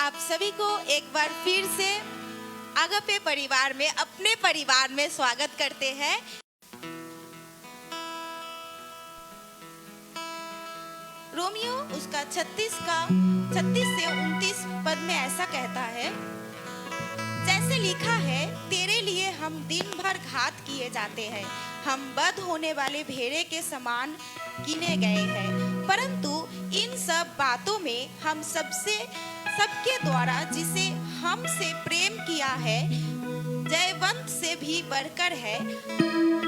आप सभी को एक बार फिर से अगापे परिवार में, अपने परिवार में स्वागत करते हैं। रोमियो उसका 36 से 29 पद में ऐसा कहता है, जैसे लिखा है, तेरे लिए हम दिन भर घात किए जाते हैं, हम वध होने वाले भेड़े के समान गिने गए हैं। परंतु इन सब बातों में हम सबके द्वारा जिसे हमसे प्रेम किया है, जयवंत से भी बढ़कर है,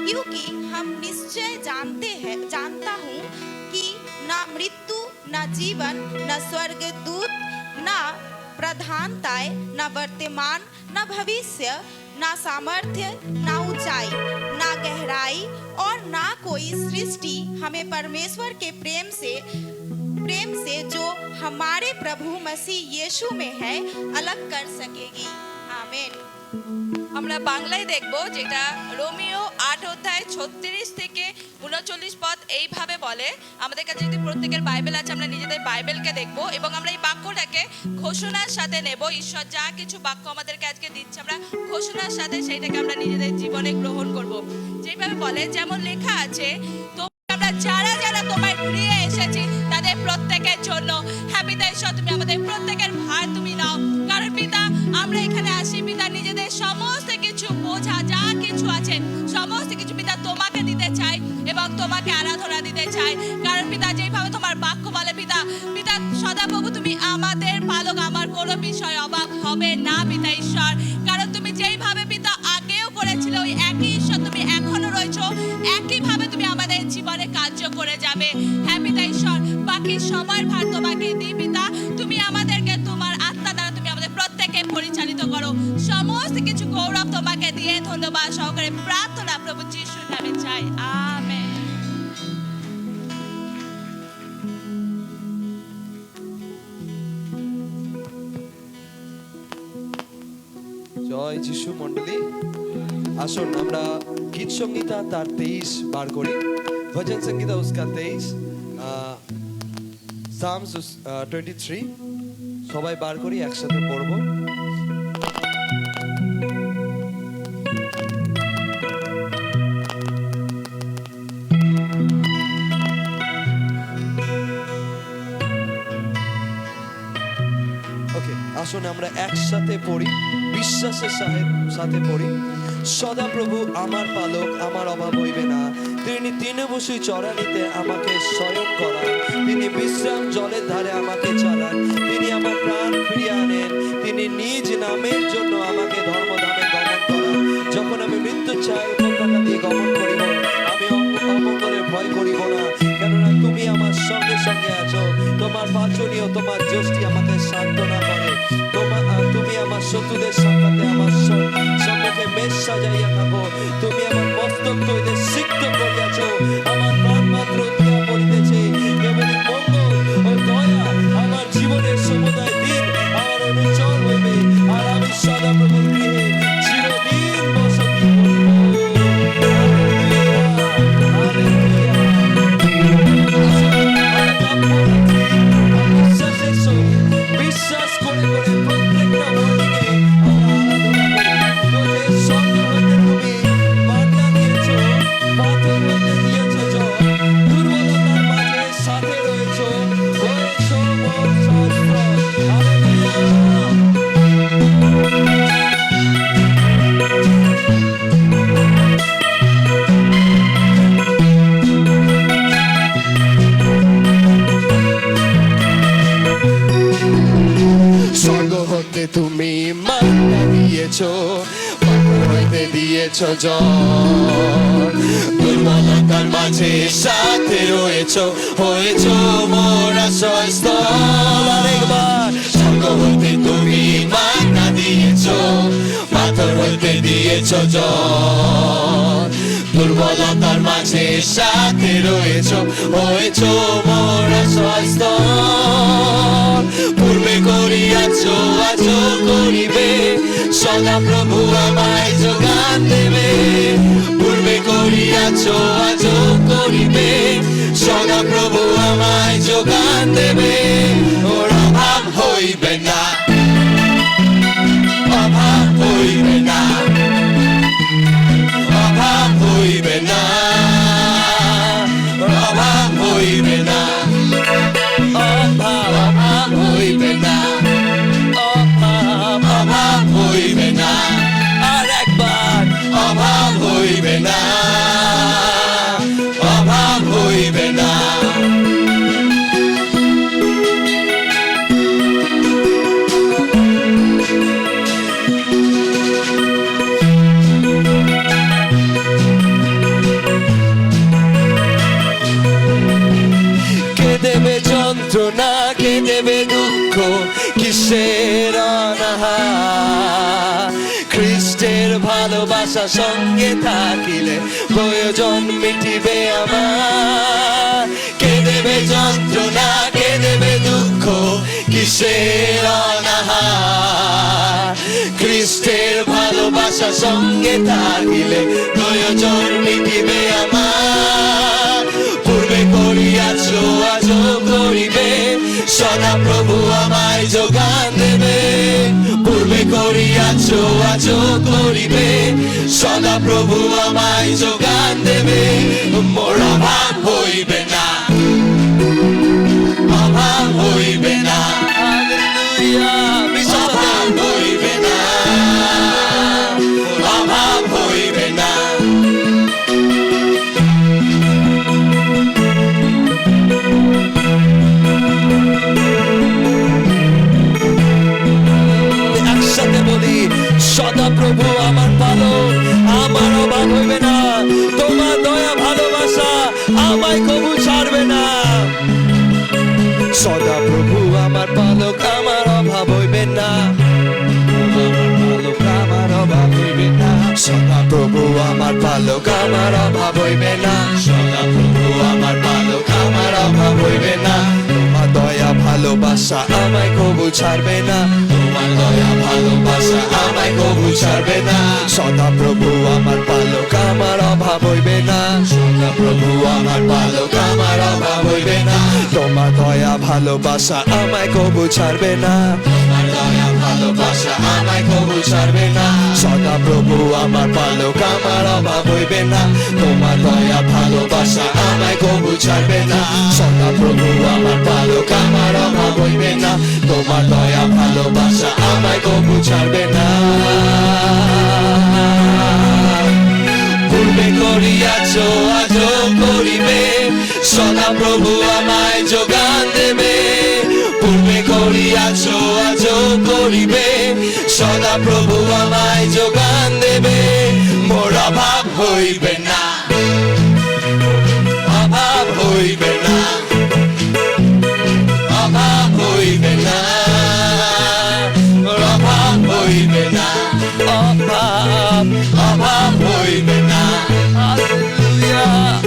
क्योंकि हम निश्चय जानता हूँ कि ना मृत्यु, ना जीवन, ना स्वर्गदूत, ना प्रधानताएं, ना वर्तमान, ना भविष्य, ना सामर्थ्य, ना ऊंचाई, ना गहराई और ना कोई सृष्टि हमें परमेश्वर के प्रेम से जो हमारे प्रभु मसीह यीशु में है अलग कर सकेगी। आमीन। আমরা বাংলায় দেখব, যেটা রোমিও 8 অধ্যায় 36 থেকে 39 পদ এইভাবে বলে। আমাদের কাছে যদি প্রত্যেকের বাইবেল আছে, আমরা নিজেদের বাইবেলকে দেখব এবং আমরা এই বাক্যটাকে ঘোষণার সাথে নেব। ঈশ্বর যা কিছু বাক্য আমাদেরকে আজকে দিচ্ছে, আমরা ঘোষণার সাথে সেইটাকে আমরা নিজেদের জীবনে গ্রহণ করব। যেভাবে বলে, যেমন লেখা আছে, তো আমরা যারা যারা তোমার গৃহে এসেছি তাদের প্রত্যেকের জন্য, হ্যাঁ পিতা ঈশ্বর, তুমি আমাদের প্রত্যেকের ভার তুমি নাও। কারণ পিতা, আমরা এখানে আসি পিতা, নিজেদের সমস্ত কিছু বোঝা যা কিছু আছে সমস্ত কিছু পিতা তোমাকে দিতে চাই এবং তোমাকে আরাধনা দিতে চাই। কারণ পিতা, যেভাবে তোমার বাক্য বলে পিতা সদাপ্রভু, তুমি আমাদের পালক, আমার কোনো বিষয় অভাব হবে না পিতা ঈশ্বর। কারণ তুমি যেইভাবে পিতা আগেও করেছিলে, ওই একই ঈশ্বর তুমি এখনো রয়েছো, একইভাবে তুমি আমাদের জীবনে কার্য করে যাবে। হ্যাঁ পিতা ঈশ্বর, বাকি সময়ের ভার তোমাকে দিই পিতা, তুমি আমাদেরকে তোমার আত্মা দ্বারা তুমি আমাদের প্রত্যেককে পরিচালিত করো। সমস্ত কিছু গৌরব তোমাকে দিয়ে ধন্যবাদ সহকারে প্রার্থনা প্রভু যিশুর নামে চাই, আমেন। জয় যিশু মণ্ডলী, আসুন আমরা গীত সংগীতা তার 23 বার করি। ভজন संगीता उसका 23, Psalms 23 সবাই বার করি, একসাথে পড়বো। আসুন আমরা একসাথে পড়ি, বিশ্বাসের সাথে পড়ি। সদা প্রভু আমার পালক, আমার অভাব হইবে না। তিনি তৃণভূষি চড়ানিতে আমাকে শয়ন করান, তিনি বিশ্রাম জলের ধারে আমাকে চালান, তিনি আমার প্রাণ ফিরিয়ে আনেন, তিনি নিজ নামের জন্য আমাকে ধর্মধামে গমন করান। যখন আমি মৃত্যুর ছায়ার উপত্যকা দিয়ে গমন করিব, আমি অমঙ্গলের ভয় করিব না, কেননা তুমি আমার সঙ্গে সঙ্গে আছো। তোমার বাচনীয়, তোমার যষ্টি আমাকে সান্ত্বনা করে। তুমি আমার শত্রুদের সামনে আমার সম্মুখে মেষ সাজাইয়া থাকো। তুমি আমার মস্তক তৈলে সিক্ত করিয়াছ। আমার প্রাণ মাত্র দিয়া পড়িতেছে, কেবলই মঙ্গল ও দয়া আমার জীবনের সমুদায় দিন আমার অনুচর হইবে, আর আমি সদা প্রভুর গৃহে চিরদিন বসতি বিশ্বাস করে প্রত্যেকটা ওয়ার্ডকে স্বর্গ হইতে তুমি বার্তা দিয়েছো, পাথর হইতে দিয়েছো জল, দুর্বলতার মাঝে সাথে রয়েছো, হয়েছো মোর সহস্র। স্বর্গ হতে তুমি মান্না দিয়েছো, পাথর হইতে দিয়েছো জল, দুর্বলতার মাঝে সাথে রয়েছো, হয়েছো মোর আশ্রয়স্থল। আরেকবার, স্বর্গ হতে তুমি মান্না দিয়েছো, পাথর হইতে দিয়েছো জল, দুর্বলতার মাঝে সাথে রয়েছো, হয়েছো মোর আশ্রয়স্থল। পূর্বে করিয়াছো, আজও করিবে, সদা প্রভু আমায় যোগান দেবে। পূর্বে করিয়াছো, আজও করিবে, সদা প্রভু আমায় যোগান দেবে। ওর অভাব হইবে না। কিসের অনাহার। খ্রিস্টের ভালোবাসা সঙ্গে থাকিলে প্রয়োজন মিটিবে আমার। কে দেবে যন্ত্রণা, কে দেবে দুঃখ, কিসের অনাহার। খ্রিস্টের ভালোবাসা সঙ্গে থাকিলে প্রয়োজন মিটিবে আমার। পূর্বে করিয়াছ আজও করিবে, সদা প্রভু আমায় যোগান দেবে। পূর্বে করিয়াছ আজও করিবে, সদা প্রভু আমায় যোগান দেবে। মোর অভাব হইবে না, অভাব হইবে না, অভাব হইবে না, অভাব হইবে না। একসাথে বলি, সদা প্রভু আমার পালক, আমার অভাব হইবে না। তোমার দয়া ভালোবাসা আমায় কবু ছাড়বে না। সদা প্রভু আমার পালক, আমার অভাব হইবে না। আমার অভাব হইবে না। সদা প্রভু আমার পালক, আমার অভাব হইবে না। সদা প্রভু আমার পালক, আমার অভাব হইবে না। তোমার দয়া ভালোবাসা আমায় কবু ছাড়বে না। তোমার দয়া ভালোবাসা আমায় কবু ছাড়বে না। সদা প্রভু আমার পালক, আমার অভাব হইবে না। সদা প্রভু আমার পালক, আমার অভাব হইবে না। তোমার দয়া ভালোবাসা আমায় কবু ছাড়বে না। তোমার দয়া ভালোবাসা আমায় কবু ছাড়বে না। সদা প্রভু আমার পালক, আমার অভাব হইবে না। তোমার দয়া ভালোবাসা আমায় কবু ছাড়বে না। সদা প্রভু আমার পালক, আমার অভাব হইবে না। তোমার দয়া ভালোবাসা আমায় কবু ছাড়বে না। পূর্বে করিয়াছ আজও করিবে, সদা প্রভু আমায় যোগান দেবে। পূর্বে করিয়াছ আজও করিবে, সদা প্রভু আমায় যোগান দেবে। মোর অভাব হইবে না, অভাব হইবে না, অভাব হইবে না, মোর অভাব হইবে না, অভাব অভাব হইবে না।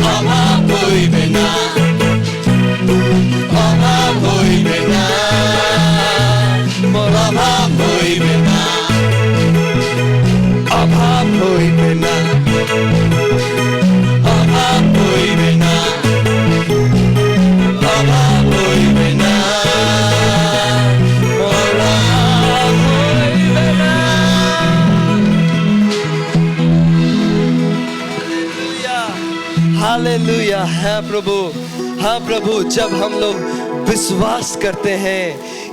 অভাব হইবে না, অভাব হইবে না, মোর অভাব হইবে না, অভাব হইবে না, অভাব হইবে না, অভাব হইবে না, মোর অভাব হইবে না। हालेलुया। है प्रभु, हाँ प्रभु, जब हम लोग विश्वास करते हैं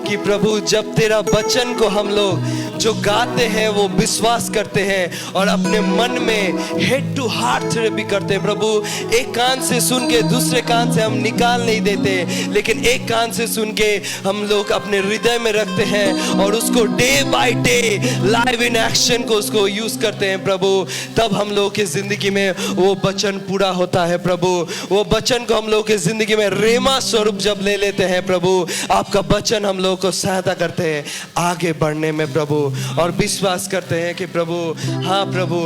कि प्रभु जब तेरा वचन को हम लोग जो गाते हैं वो विश्वास करते हैं और अपने मन में हेड टू हार्ट थेरेपी करते हैं प्रभु। एक कान से सुन के दूसरे कान से हम निकाल नहीं देते, लेकिन एक कान से सुन के हम लोग अपने हृदय में रखते हैं और उसको day by day live in action को उसको यूज करते हैं प्रभु। तब हम लोग की जिंदगी में वो वचन पूरा होता है प्रभु। वो वचन को हम लोग की जिंदगी में रेमा स्वरूप जब ले लेते हैं प्रभु, आपका वचन हम लोग को सहायता करते हैं आगे बढ़ने में प्रभु। और विश्वास करते हैं कि प्रभु, हाँ प्रभु,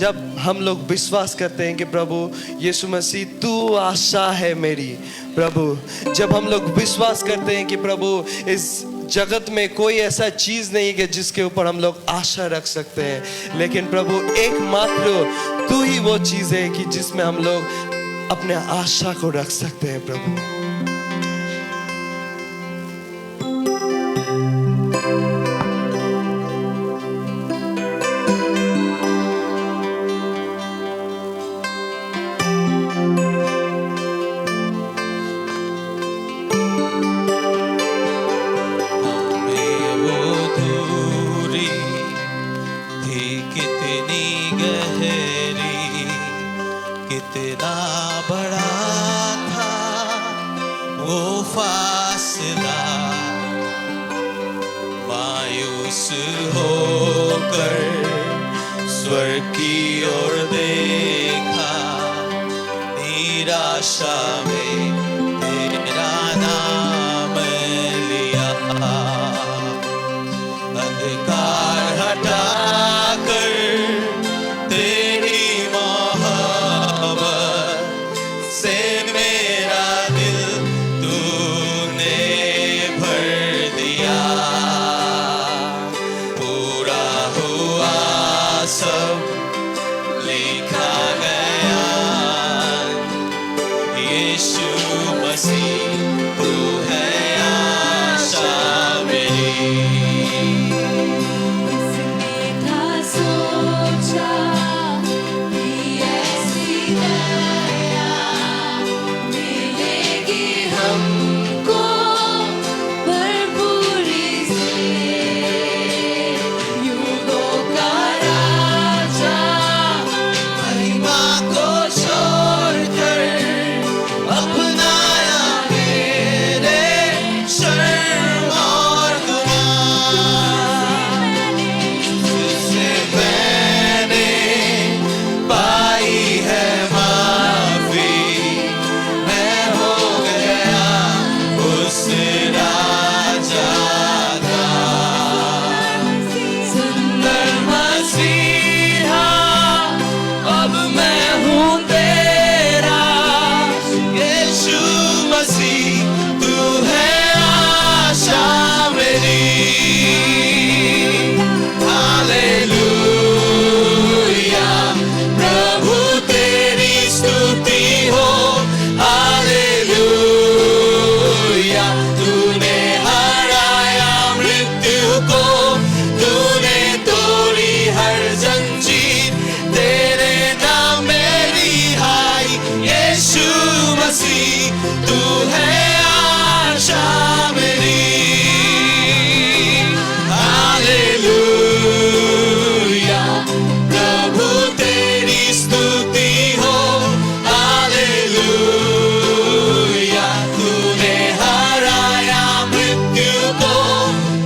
जब हम लोग विश्वास करते हैं कि प्रभु यीशु मसीह तू आशा है मेरी प्रभु। जब हम लोग विश्वास करते हैं कि प्रभु इस जगत में कोई ऐसा चीज नहीं है जिसके ऊपर हम लोग आशा रख सकते हैं, लेकिन प्रभु एकमात्र तू ही वो चीज है कि जिसमें हम लोग अपने आशा को रख सकते हैं प्रभु। कितना बड़ा था वो फासला, मायूस होकर स्वर्ग की ओर देखा, निराशा में तेरा नाम लिया। अंधकार हटाकर तेरी मोहब्बत से मेरा दिल तूने भर दिया। पूरा हुआ सब लिखा गया, यीशु मसीह तू है आशा मेरी। किसने था सोचा कि ऐसी दया मिलेगी हमको भरपूरी से। युगों का राजा महिमा को छोड़कर अपनाया मेरे शर्म और गुनाह। तुझसे मैंने पाई है माफी, मैं हो गया उस राजा का। सुंदर मसीहा अब मैं हूँ तेरा, यीशु मसीह तू है आशा मेरी। हालेलुया प्रभु तेरी स्तुति हो। हालेलुया तूने हराया मृत्यु को, तूने तोड़ी हर जंजीर, तेरे नाम मेरी हाय यीशु मसीह तू है आशा मेरी। हालेलुया प्रभु तेरी स्तुति हो। हालेलुया तूने हराया मृत्यु को,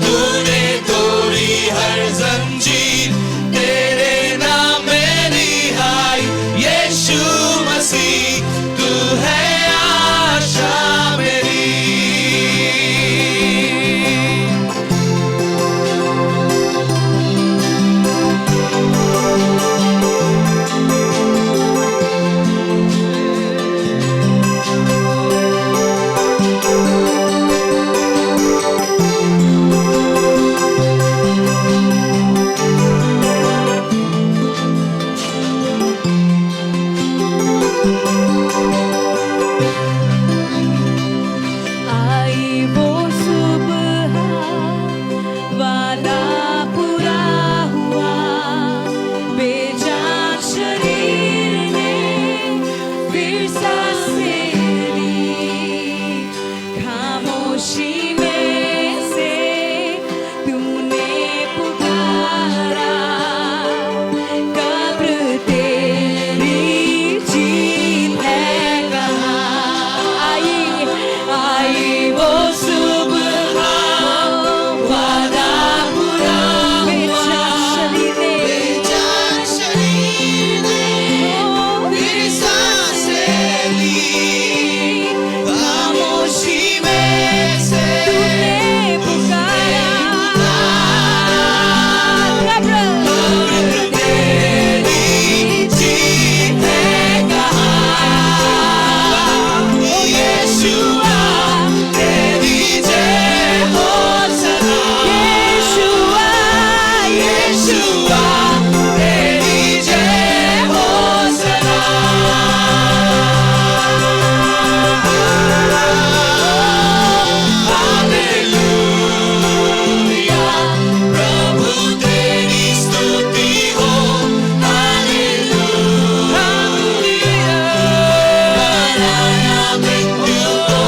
तूने तोड़ी हर जंजीर, तेरे नाम मेरी हाय यीशु मसीह तू है आशा मेरी। आई वो सुबह, वादा पूरा हुआ। बेजान शरीर ने फिर सांसें ली। खामोशी में से तूने पुकारा, कब्र तेरी जीत है कहाँ। आई वो सुबह, वादा पूरा हुआ। बेजान शरीर ने फिर सांसें ली। खामोशी में से तूने पुकारा, कब्र तेरी जीत है कहाँ। यीशुआ तेरी जय हो सदा। यीशुआ तेरी जय हो सदा। हालेलुया प्रभु तेरी स्तुति हो। हालेलुया हराया मृत्यु को,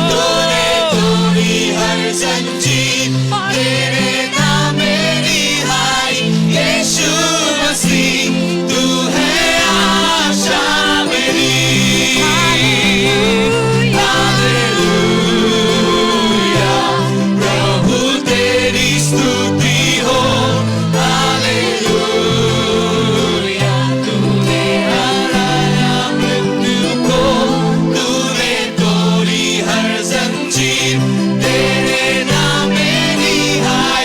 तूने तोड़ी हर जंजीर, तेरे नाम मेरी हाय यीशु मसीह तू है आशा मेरी। हालेलुया प्रभु तेरी स्तुति हो। हालेलुया तूने हराया मृत्यु को, तूने तोड़ी हर जंजीर, तेरे नाम मेरी हाय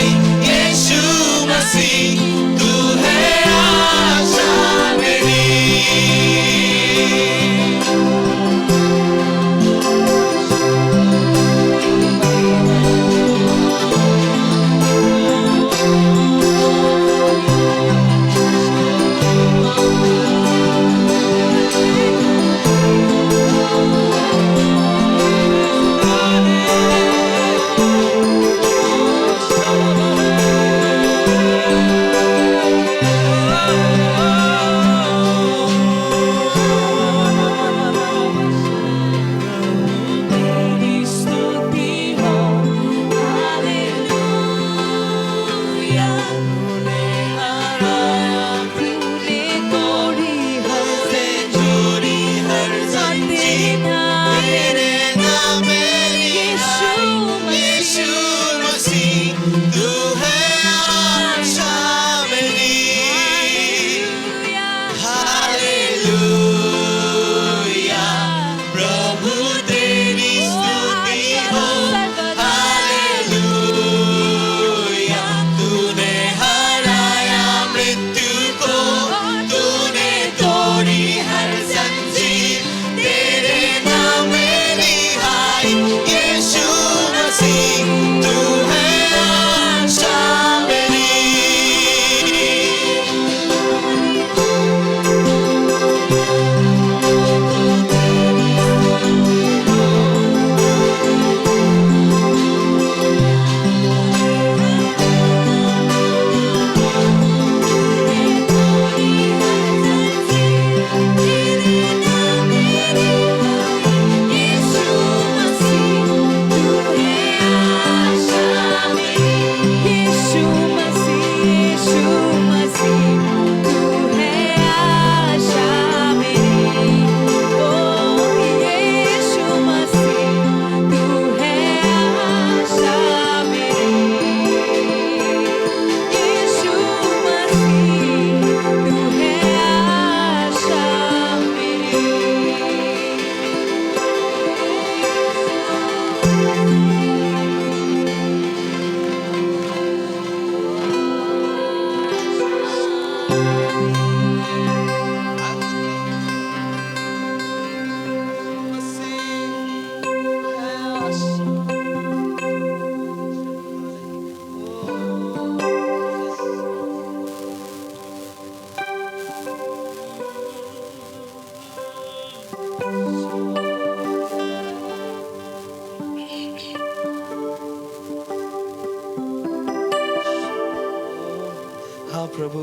हाँ प्रभु,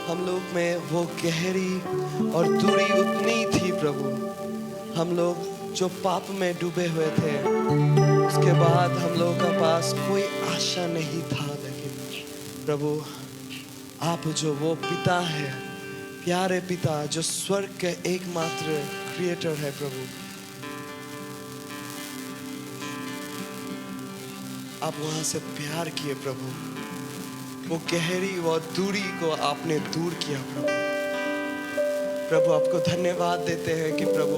हम लोग में वो गहरी और दूरी उतनी थी प्रभु। हम लोग जो पाप में डूबे हुए थे, उसके बाद हम लोगों का पास कोई आशा नहीं था, लेकिन प्रभु आप जो वो पिता है, प्यारे पिता जो स्वर्ग के एकमात्र क्रिएटर है प्रभु, आप वहां से प्यार किए प्रभु। वो गहरी वो दूरी को आपने दूर किया प्रभु। प्रभु आपको धन्यवाद देते हैं कि प्रभु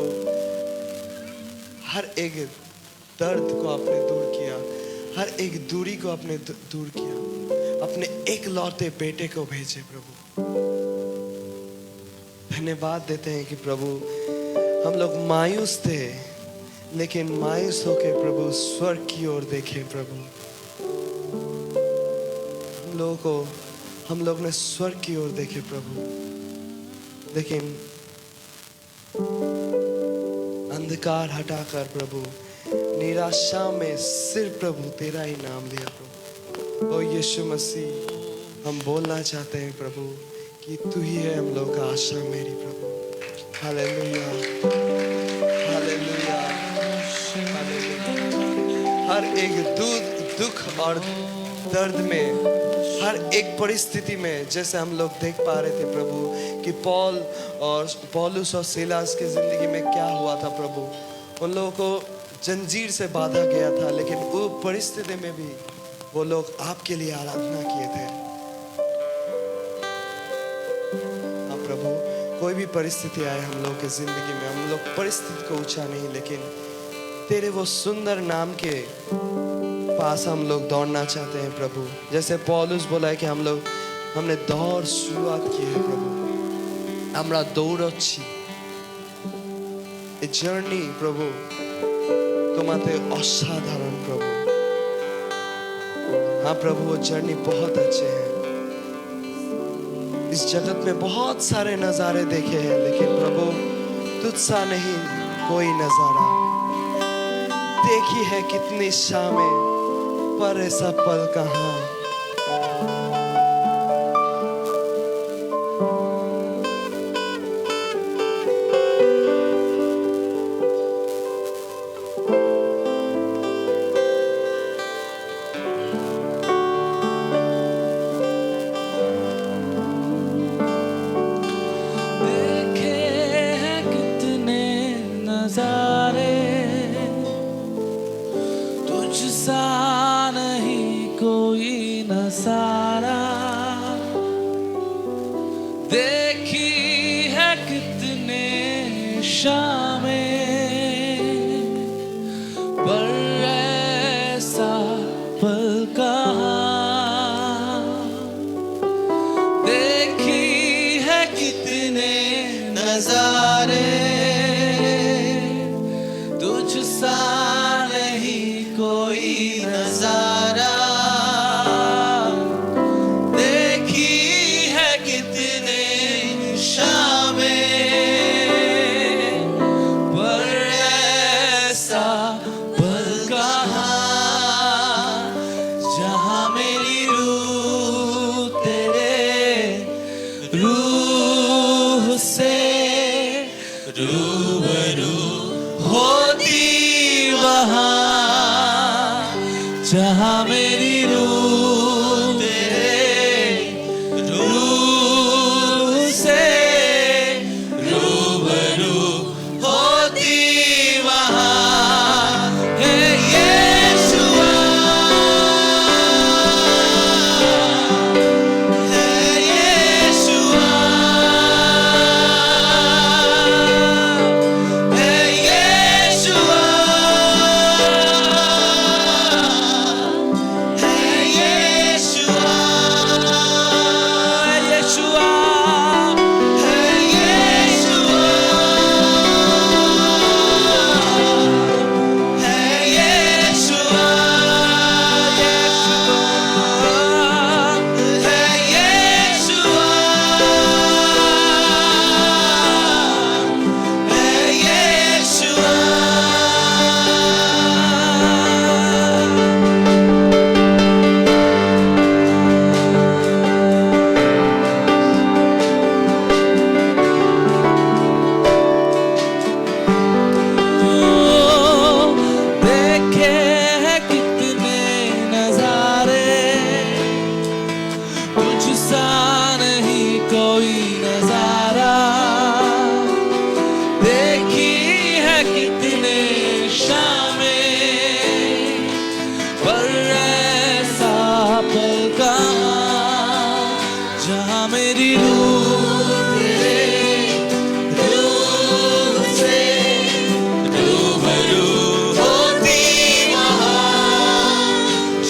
हर एक दर्द को आपने दूर किया, हर एक दूरी को आपने दूर किया, अपने एक लौटे बेटे को भेजे प्रभु। धन्यवाद देते हैं कि प्रभु हम लोग मायूस थे, लेकिन मायूस होकर प्रभु स्वर्ग की ओर देखे प्रभु। हम लोग ने स्वर्ग की ओर देखे प्रभु, लेकिन अंधकार हटाकर प्रभु निराशा में सिर्फ प्रभु तेरा ही नाम लिया प्रभु। ओ यीशु मसीह, हम बोलना चाहते हैं प्रभु कि तू ही है हम लोग का आशा मेरी प्रभु। हालेलुया, हालेलुया, हालेलुया। हर एक दुख और दर्द में, हर एक परिस्थिति में, जैसे हम लोग देख पा रहे थे प्रभु कि पौलुस और सीलास की जिंदगी में क्या हुआ था प्रभु। उन लोगों को जंजीर से बांधा गया था, लेकिन वो परिस्थिति में भी वो लोग आपके लिए आराधना किए थे। हाँ प्रभु, कोई भी परिस्थिति आए हम लोग की जिंदगी में, हम लोग परिस्थिति को ऊंचा नहीं, लेकिन तेरे वो सुंदर नाम के पास हम लोग दौड़ना चाहते हैं प्रभु। जैसे पौलुस बोला है कि हमने दौड़ शुरुआत की है प्रभु, हमरा दौड़ছি ए जर्नी प्रभु तुम्हारे असाधारण प्रभु। हाँ प्रभु, वो जर्नी बहुत अच्छे हैं। इस जगत में बहुत सारे नजारे देखे हैं, लेकिन प्रभु तुझसा नहीं कोई नजारा। देखी है कितनी शामें, पर ऐसा पल कहाँ। देखे हैं कितने नजारे, तुझसा कोई नजारा। देखी है कितने शामें, पर ऐसा पल कहाँ। देखी है कितने नजारे, तुझसा नहीं कोई नजारा। जहाँ मेरी रूह तेरे रूह से रूबरू होती, वहाँ है यीशुआ, है यीशुआ, है यीशुआ। Yeshua,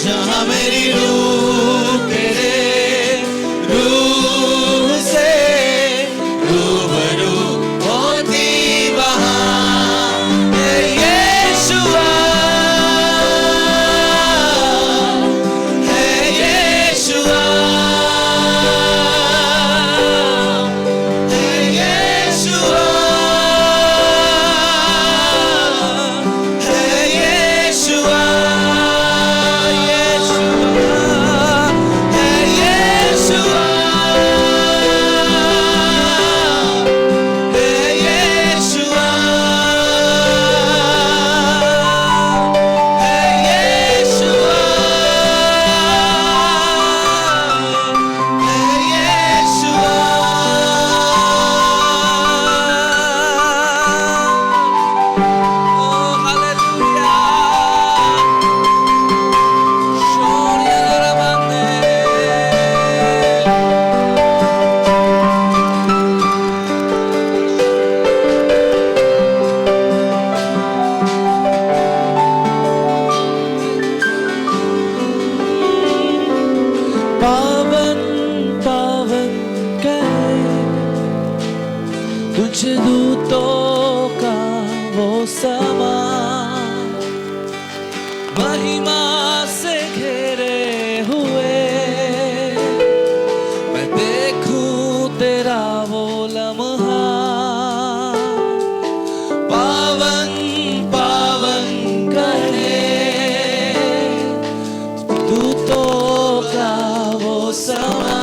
जहाँ मेरी रूह तेरे रूह से रूबरू होती वहाँ है यीशुआ, है यीशुआ, है यीशुआ, है यीशुआ, पावन पावन कहे कुछ दूतों का वो समा, महिमा से घेरे हुए मैं देखूं तेरा वो लम्हा। पावन पावन कहे दूतों का वो समा,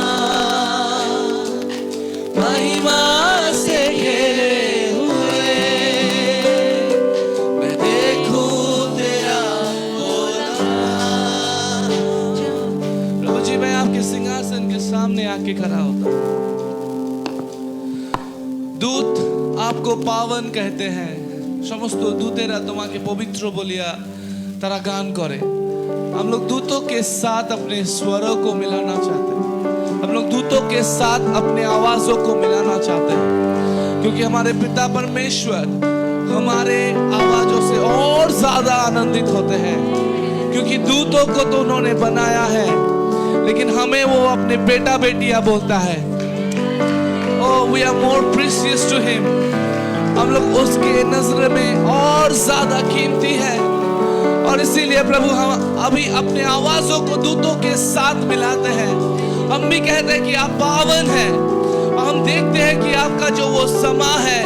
महिमा से घेरे हुए मैं देखूं तेरा वो लम्हा। प्रभु जी, मैं आपके सिंहासन के सामने आके खड़ा होता हूँ। दूत आपको पावन कहते हैं, समस्त दूतेरा तुम्हारे पवित्र बोलिया तारा गान करे। हम लोग दूतों के साथ अपने स्वरों को मिलाना चाहते हैं, हम लोग दूतों के साथ अपने आवाजों को मिलाना चाहते हैं, क्योंकि हमारे पिता परमेश्वर हमारे आवाजों से और ज्यादा आनंदित होते हैं। क्योंकि दूतों को तो उन्होंने बनाया है, लेकिन हमें वो अपने बेटा बेटियां बोलता है। Oh, we are more precious to him. हम लोग उसके नजर में और ज्यादा कीमती है, और इसीलिए प्रभु हम अभी अपने आवाजों को दूतों के साथ मिलाते हैं। हम भी कहते हैं कि आप पावन हैं, और हम देखते हैं कि आपका जो वो समा है,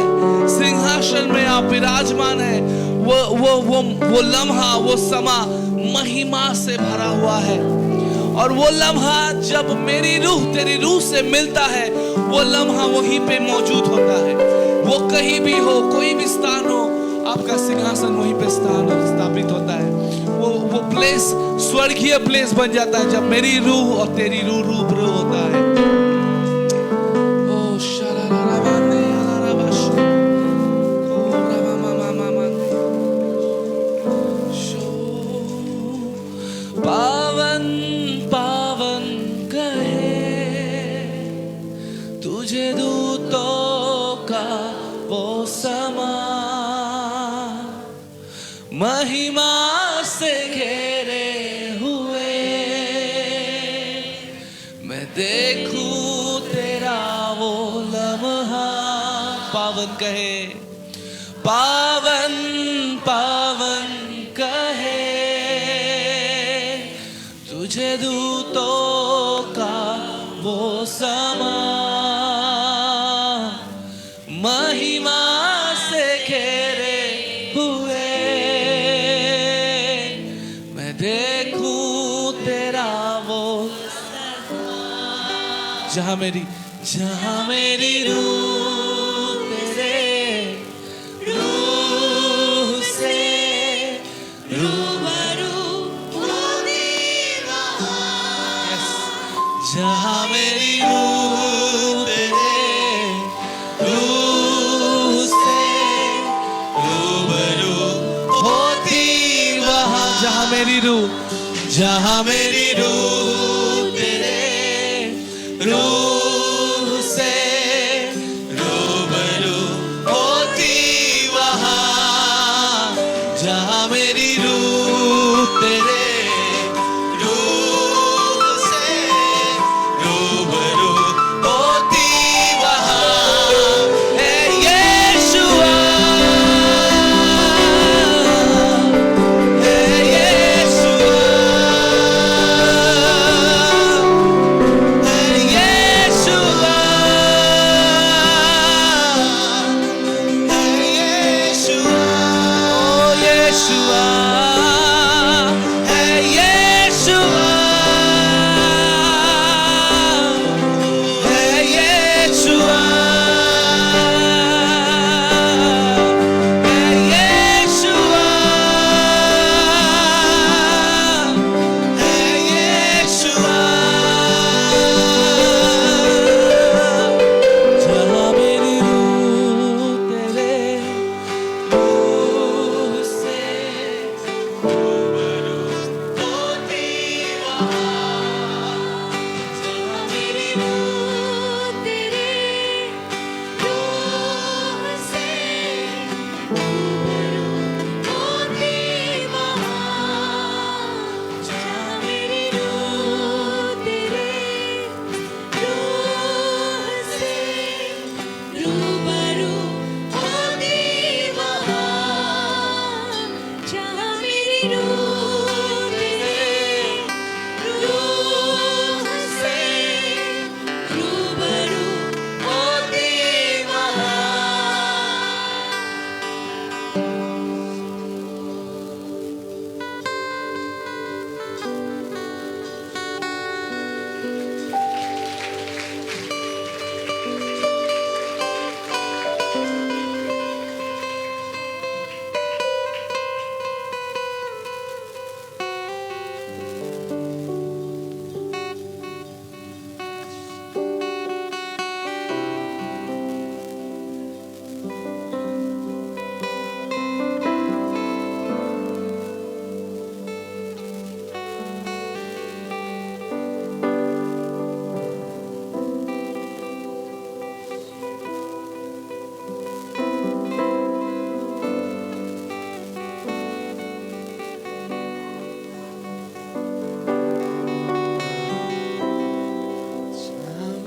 सिंहासन में आप विराजमान है, वो लम्हा, वो समा महिमा से भरा हुआ है। और वो लम्हा जब मेरी रूह तेरी रूह से मिलता है, वो लम्हा वहीं पे मौजूद होता है। वो कहीं भी हो, कोई भी स्थान हो, आपका सिंहासन वहीं पे स्थापित होता है। वो प्लेस स्वर्गीय प्लेस बन जाता है जब मेरी रूह और तेरी रूह रूबरू होता है। ओ शराराबाने याराबाश, ओ रामामामामाने, शो पावन पावन कहे तुझे दूतों का वो समा, महिमा से घेरे हुए मैं देखूं तेरा वो लम्हा। पावन कहे, पावन पावन कहे तुझे दूतों का वो समा, महिमा से घेरे हुए मैं देखूं तेरा वो, जहाँ मेरी रूह तेरे रूह से रूबरू होती वहाँ। जहाँ मेरी रूह तेरे रूह से रूबरू होती वहाँ। जहाँ मेरी रूह तेरे रूह से रूबरू होती वहाँ। जहाँ मेरी रूह तेरे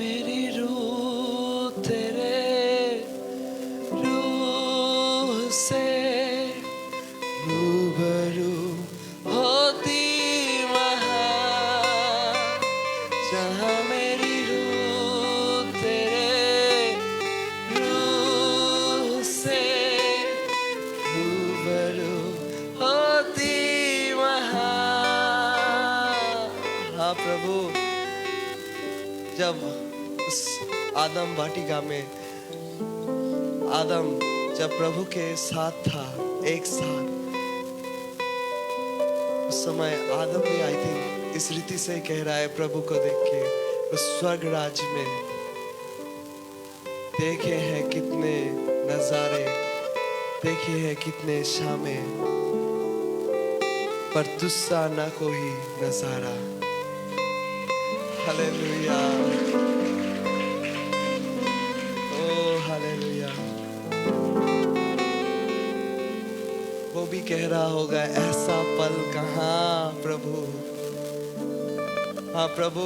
मेरी रूह तेरे रूह से रूबरू होती वहाँ जहाँ मेरी रूह तेरे रूह से रूबरू होती वहाँ। हाँ प्रभु, जब उस आदम वाटिका में आदम जब प्रभु के साथ था, एक साथ, उस समय आदम भी आई थिंक इस रीति से कह रहा है प्रभु को देख के, उस स्वर्ग राज्य में देखे हैं कितने नजारे, देखे हैं कितने शामें, पर तुझसा ना कोई नजारा। हालेलुया, ओ हालेलुया। वो भी कह रहा होगा ऐसा पल कहाँ प्रभु। हाँ प्रभु,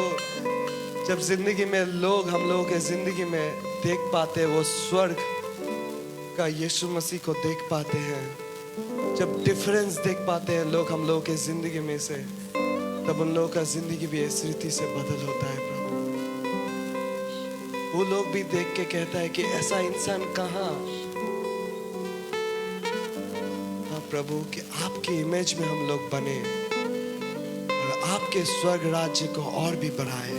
जब जिंदगी में लोग हम लोगों के जिंदगी में देख पाते वो स्वर्ग का यीशु मसीह को देख पाते हैं, जब डिफरेंस देख पाते हैं लोग हम लोगों के जिंदगी में से, तब उन लोगों का जिंदगी भी इस रीति से बदल होता है प्रभु। वो लोग भी देख के कहता है कि ऐसा इंसान कहाँ। हाँ प्रभु, कि आपके इमेज में हम लोग बने और आपके स्वर्ग राज्य को और भी बढ़ाए,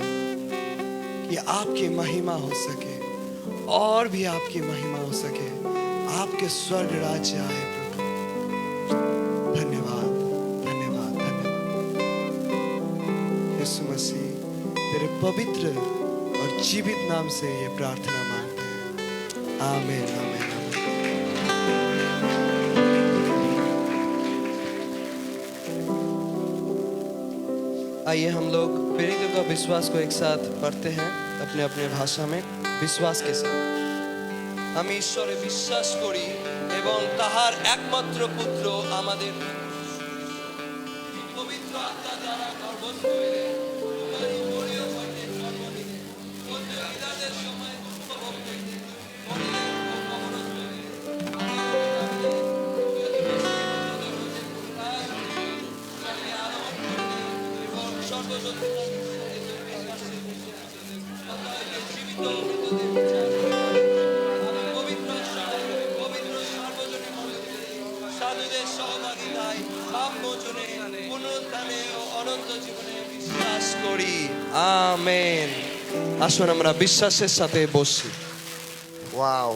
कि आपकी महिमा हो सके, और भी आपकी महिमा हो सके, आपके स्वर्ग राज्य आए प्रभु। धन्यवाद, धन्यवाद, धन्यवाद। यीशु मसीह तेरे पवित्र और जीवित नाम से ये प्रार्थना मांगते हैं, आमीन, आमीन, आमीन। आइए हम लोग प्रेरितों का विश्वास को एक साथ पढ़ते हैं अपने अपने भाषा में विश्वास के साथ। আমি ঈশ্বরে বিশ্বাস করি এবং তাহার একমাত্র পুত্র আমাদের পবিত্র আত্মা দ্বারা গর্ভস্থ হইলেন, উহারই মরিয়ম হইতে জন্ম নিলেন, পন্তীয় পিলাতের সময় দুঃখ ভোগ করিলেন, মরিলেন ও কবরস্থ হইলেন, এবং সর্বশক্তি সাধুদের সহভাগিতায় পাপ মোচনে পুনরুত্থানে ও অনন্ত জীবনে বিশ্বাস করি, আমেন। আসুন আমরা বিশ্বাসের সাথে বসি। ওয়াও,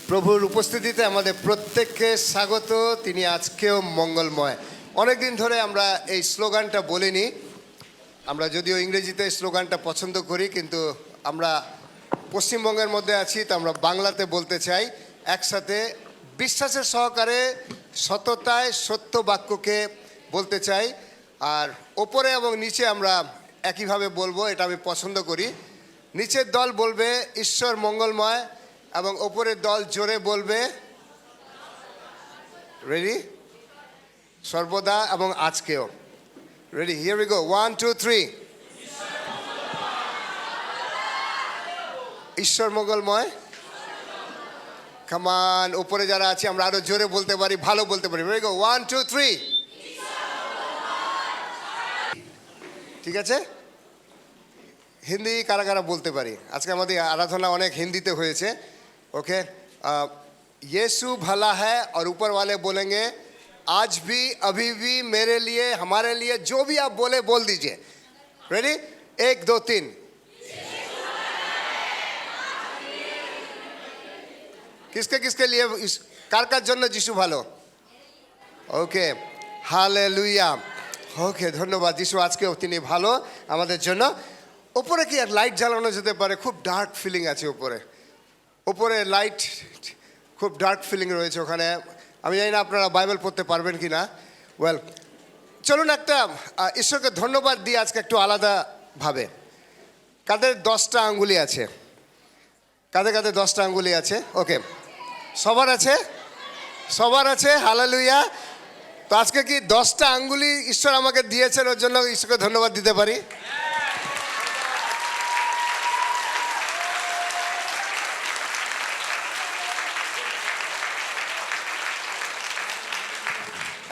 প্রভুর উপস্থিতিতে আমাদের প্রত্যেককে স্বাগত। তিনি আজকেও মঙ্গলময়। অনেকদিন ধরে আমরা এই স্লোগানটা বলিনি। আমরা যদিও ইংরেজিতে স্লোগানটা পছন্দ করি, কিন্তু আমরা পশ্চিমবঙ্গের মধ্যে আছি, তো আমরা বাংলাতে বলতে চাই একসাথে, বিশ্বাসের সহকারে সততায় সত্য বাক্যকে বলতে চাই। আর ওপরে এবং নিচে আমরা একইভাবে বলবো, এটা আমি পছন্দ করি। নিচের দল বলবে ঈশ্বর মঙ্গলময় এবং ওপরের দল জোরে বলবে রেডি সর্বদা এবং আজকেও। Ready, here we go, 1 2 3। ঈশ্বর মঙ্গলময়। কামান, উপরে যারা আছে আমরা আরো জোরে বলতে পারি, ভালো বলতে পারি। Ready go, 1 2 3। ঠিক আছে, হিন্দি কারা কারা বলতে পারি? আজকে আমাদের আরাধনা অনেক হিন্দিতে হয়েছে। ओके, यीशु भला है और ऊपर वाले बोलेंगे आज भी अभी भी मेरे लिए हमारे लिए जो भी आप बोले बोल दीजिए। रेडी, 1 2 3। किसके किसके लिए? कार জন্য যিশু ভালো। ওকে, হালেলুয়া। ওকে, ধন্যবাদ যিশু, আজকেও তিনি ভালো আমাদের জন্য। ওপরে কি আর লাইট জ্বালানো যেতে পারে? খুব ডার্ক ফিলিং আছে ওপরে, ওপরে লাইট খুব ডার্ক ফিলিং রয়েছে ওখানে। আমি জানি না আপনারা বাইবেল পড়তে পারবেন কি না। ওয়েল, চলুন একটা ঈশ্বরকে ধন্যবাদ দিই আজকে একটু আলাদাভাবে। কাদের 10টা আঙ্গুলি আছে? কাদের কাদের 10টা আঙ্গুলি আছে? ওকে, সবার আছে? সবার আছে, হালেলুয়া। তো আজকে কি 10টা আঙ্গুলি ঈশ্বর আমাকে দিয়েছেন, ওর জন্য ঈশ্বরকে ধন্যবাদ দিতে পারি।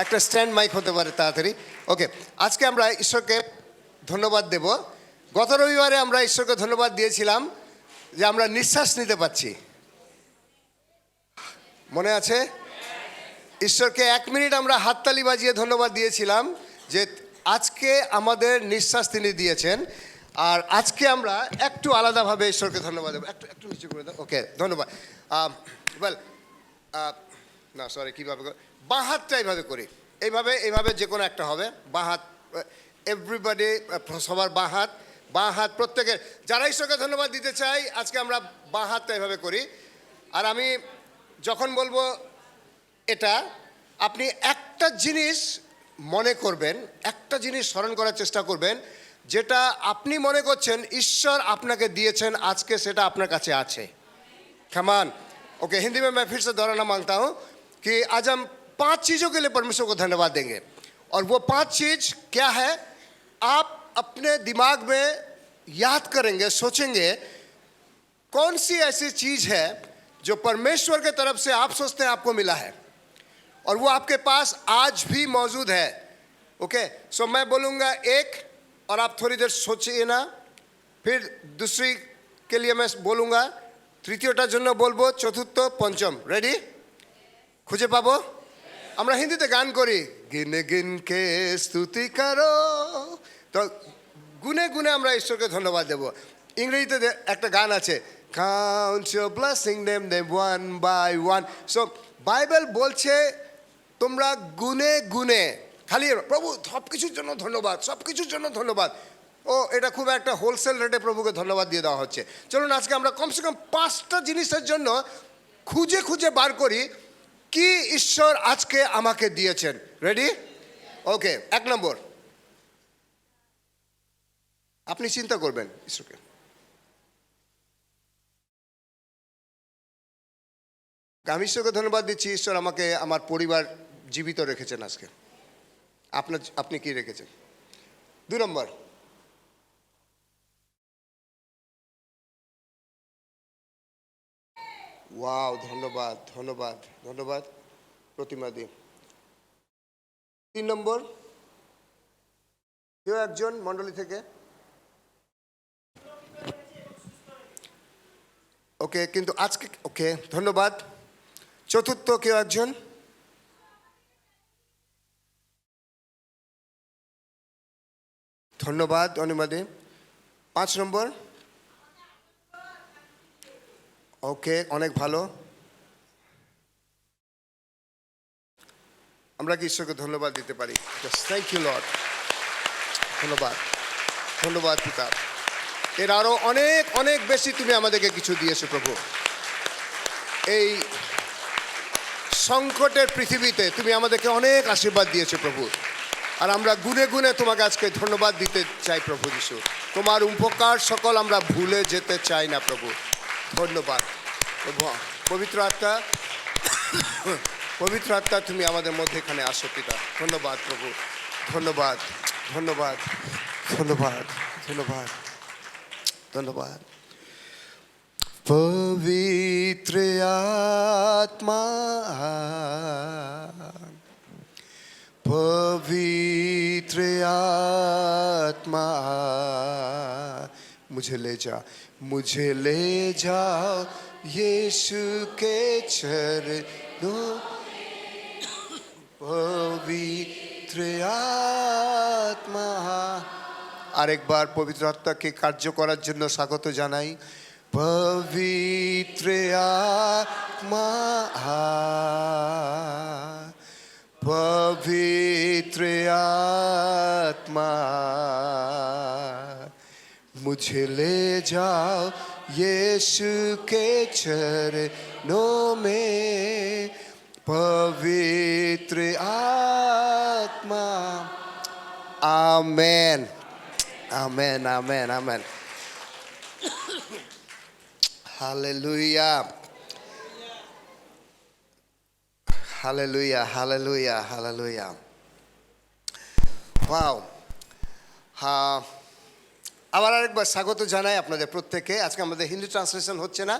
একটা স্ট্যান্ড মাইক হতে পারে তাড়াতাড়ি। ওকে, আজকে আমরা ঈশ্বরকে ধন্যবাদ দেব। গত রবিবারে আমরা ঈশ্বরকে ধন্যবাদ দিয়েছিলাম যে আমরা নিঃশ্বাস নিতে পারছি, মনে আছে? ঈশ্বরকে 1 মিনিট আমরা হাততালি বাজিয়ে ধন্যবাদ দিয়েছিলাম যে আজকে আমাদের নিঃশ্বাস তিনি দিয়েছেন। আর আজকে আমরা একটু আলাদাভাবে ঈশ্বরকে ধন্যবাদ দেবো। একটু একটু নিচু করে দাও। ওকে, ধন্যবাদ। ওয়েল, না সরি, কীভাবে বাঁ হাতটা এইভাবে করি, এইভাবে এইভাবে যে কোনো একটা হবে। বাঁ হাত, এভরিবডি, সবার বাঁ হাত, বাঁ হাত প্রত্যেকের। যারা ঈশ্বরকে ধন্যবাদ দিতে চাই আজকে আমরা বাঁ হাতটা এইভাবে করি। আর আমি যখন বলবো এটা, আপনি একটা জিনিস মনে করবেন, একটা জিনিস স্মরণ করার চেষ্টা করবেন, যেটা আপনি মনে করছেন ঈশ্বর আপনাকে দিয়েছেন আজকে, সেটা আপনার কাছে আছে। कमान। ओके, हिंदी में मैं फिर से दोहराना मांगता हूँ कि आज हम 5 चीज़ों के लिए परमेश्वर को धन्यवाद देंगे। और वो 5 चीज़ क्या है? आप अपने दिमाग में याद करेंगे, सोचेंगे कौन सी ऐसी चीज़ है जो परमेश्वर के तरफ से आप सोचते हैं आपको मिला है और वो आपके पास आज भी मौजूद है। ओके, सो मैं बोलूँगा एक, और आप थोड़ी देर सोचिए ना, फिर दूसरी के लिए मैं बोलूँगा, তৃতীয়টার জন্য বলবো, চতুর্থ, পঞ্চম। রেডি? খুঁজে পাবো? আমরা হিন্দিতে গান করি, গিনে গিনকে স্তুতি করো। তো গুনে গুনে আমরা ঈশ্বরকে ধন্যবাদ দেব। ইংরেজিতে একটা গান আছে, count your blessing them one by one. So Bible বলছে তোমরা গুনে গুনে, খালি প্রভু সব কিছুর জন্য ধন্যবাদ, সব কিছুর জন্য ধন্যবাদ। ও এটা খুব একটা হোলসেল রেটে প্রভুকে ধন্যবাদ দিয়ে দেওয়া হচ্ছে। চলুন আজকে আমরা কমসে কম 5টা জিনিসের জন্য খুঁজে খুঁজে বার করি কি ঈশ্বর আজকে আমাকে দিয়েছেন। রেডি? ওকে, 1 নম্বর, আপনি চিন্তা করবেন ঈশ্বরকে। আমি ঈশ্বরকে ধন্যবাদ দিচ্ছি, ঈশ্বর আমাকে আমার পরিবার জীবিত রেখেছেন আজকে। আপনি কি রেখেছেন? 2 নম্বর, ওয়াও, ধন্যবাদ ধন্যবাদ ধন্যবাদ প্রতিমা দি। 3 নম্বর, কেউ একজন মণ্ডলী থেকে। ওকে, কিন্তু আজকে ওকে, ধন্যবাদ। চতুর্থ, কেউ একজন। ধন্যবাদ অনিমাদে। 5 নম্বর, ওকে, অনেক ভালো। আমরা কি ঈশ্বরকে ধন্যবাদ দিতে পারি? থ্যাংক ইউ লর্ড, ধন্যবাদ ধন্যবাদ পিতা। এর আরও অনেক অনেক বেশি তুমি আমাদেরকে কিছু দিয়েছো প্রভু। এই সংকটের পৃথিবীতে তুমি আমাদেরকে অনেক আশীর্বাদ দিয়েছো প্রভু। আর আমরা গুনে গুনে তোমাকে আজকে ধন্যবাদ দিতে চাই প্রভু যিশু। তোমার উপকার সকল আমরা ভুলে যেতে চাই না প্রভু। ধন্যবাদ প্রভু। পবিত্র আত্মা তুমি আমাদের মধ্যে এখানে আসো পিতা। ধন্যবাদ প্রভু, ধন্যবাদ ধন্যবাদ ধন্যবাদ ধন্যবাদ ধন্যবাদ। পবিত্র আত্মা पवित्र आत्मा मुझे ले जाओ यीशु के चरणों। पवित्र आत्मा। আরেক বার পবিত্র আত্মাকে কার্য করার জন্য স্বাগত জানাই। পবিত্র আত্মা पवित्र आत्मा मुझे ले जाओ यीशु के चरणों में। पवित्र आत्मा। आमेन आमेन आमेन आमेन। हालेलुया हालेलुया हालेलुया हालेलुया। ওয়াও। হ্যাঁ, আবার আরেকবার স্বাগত জানাই আপনাদের প্রত্যেকে। আজকে আমাদের হিন্দি ट्रांसलेशन হচ্ছে না,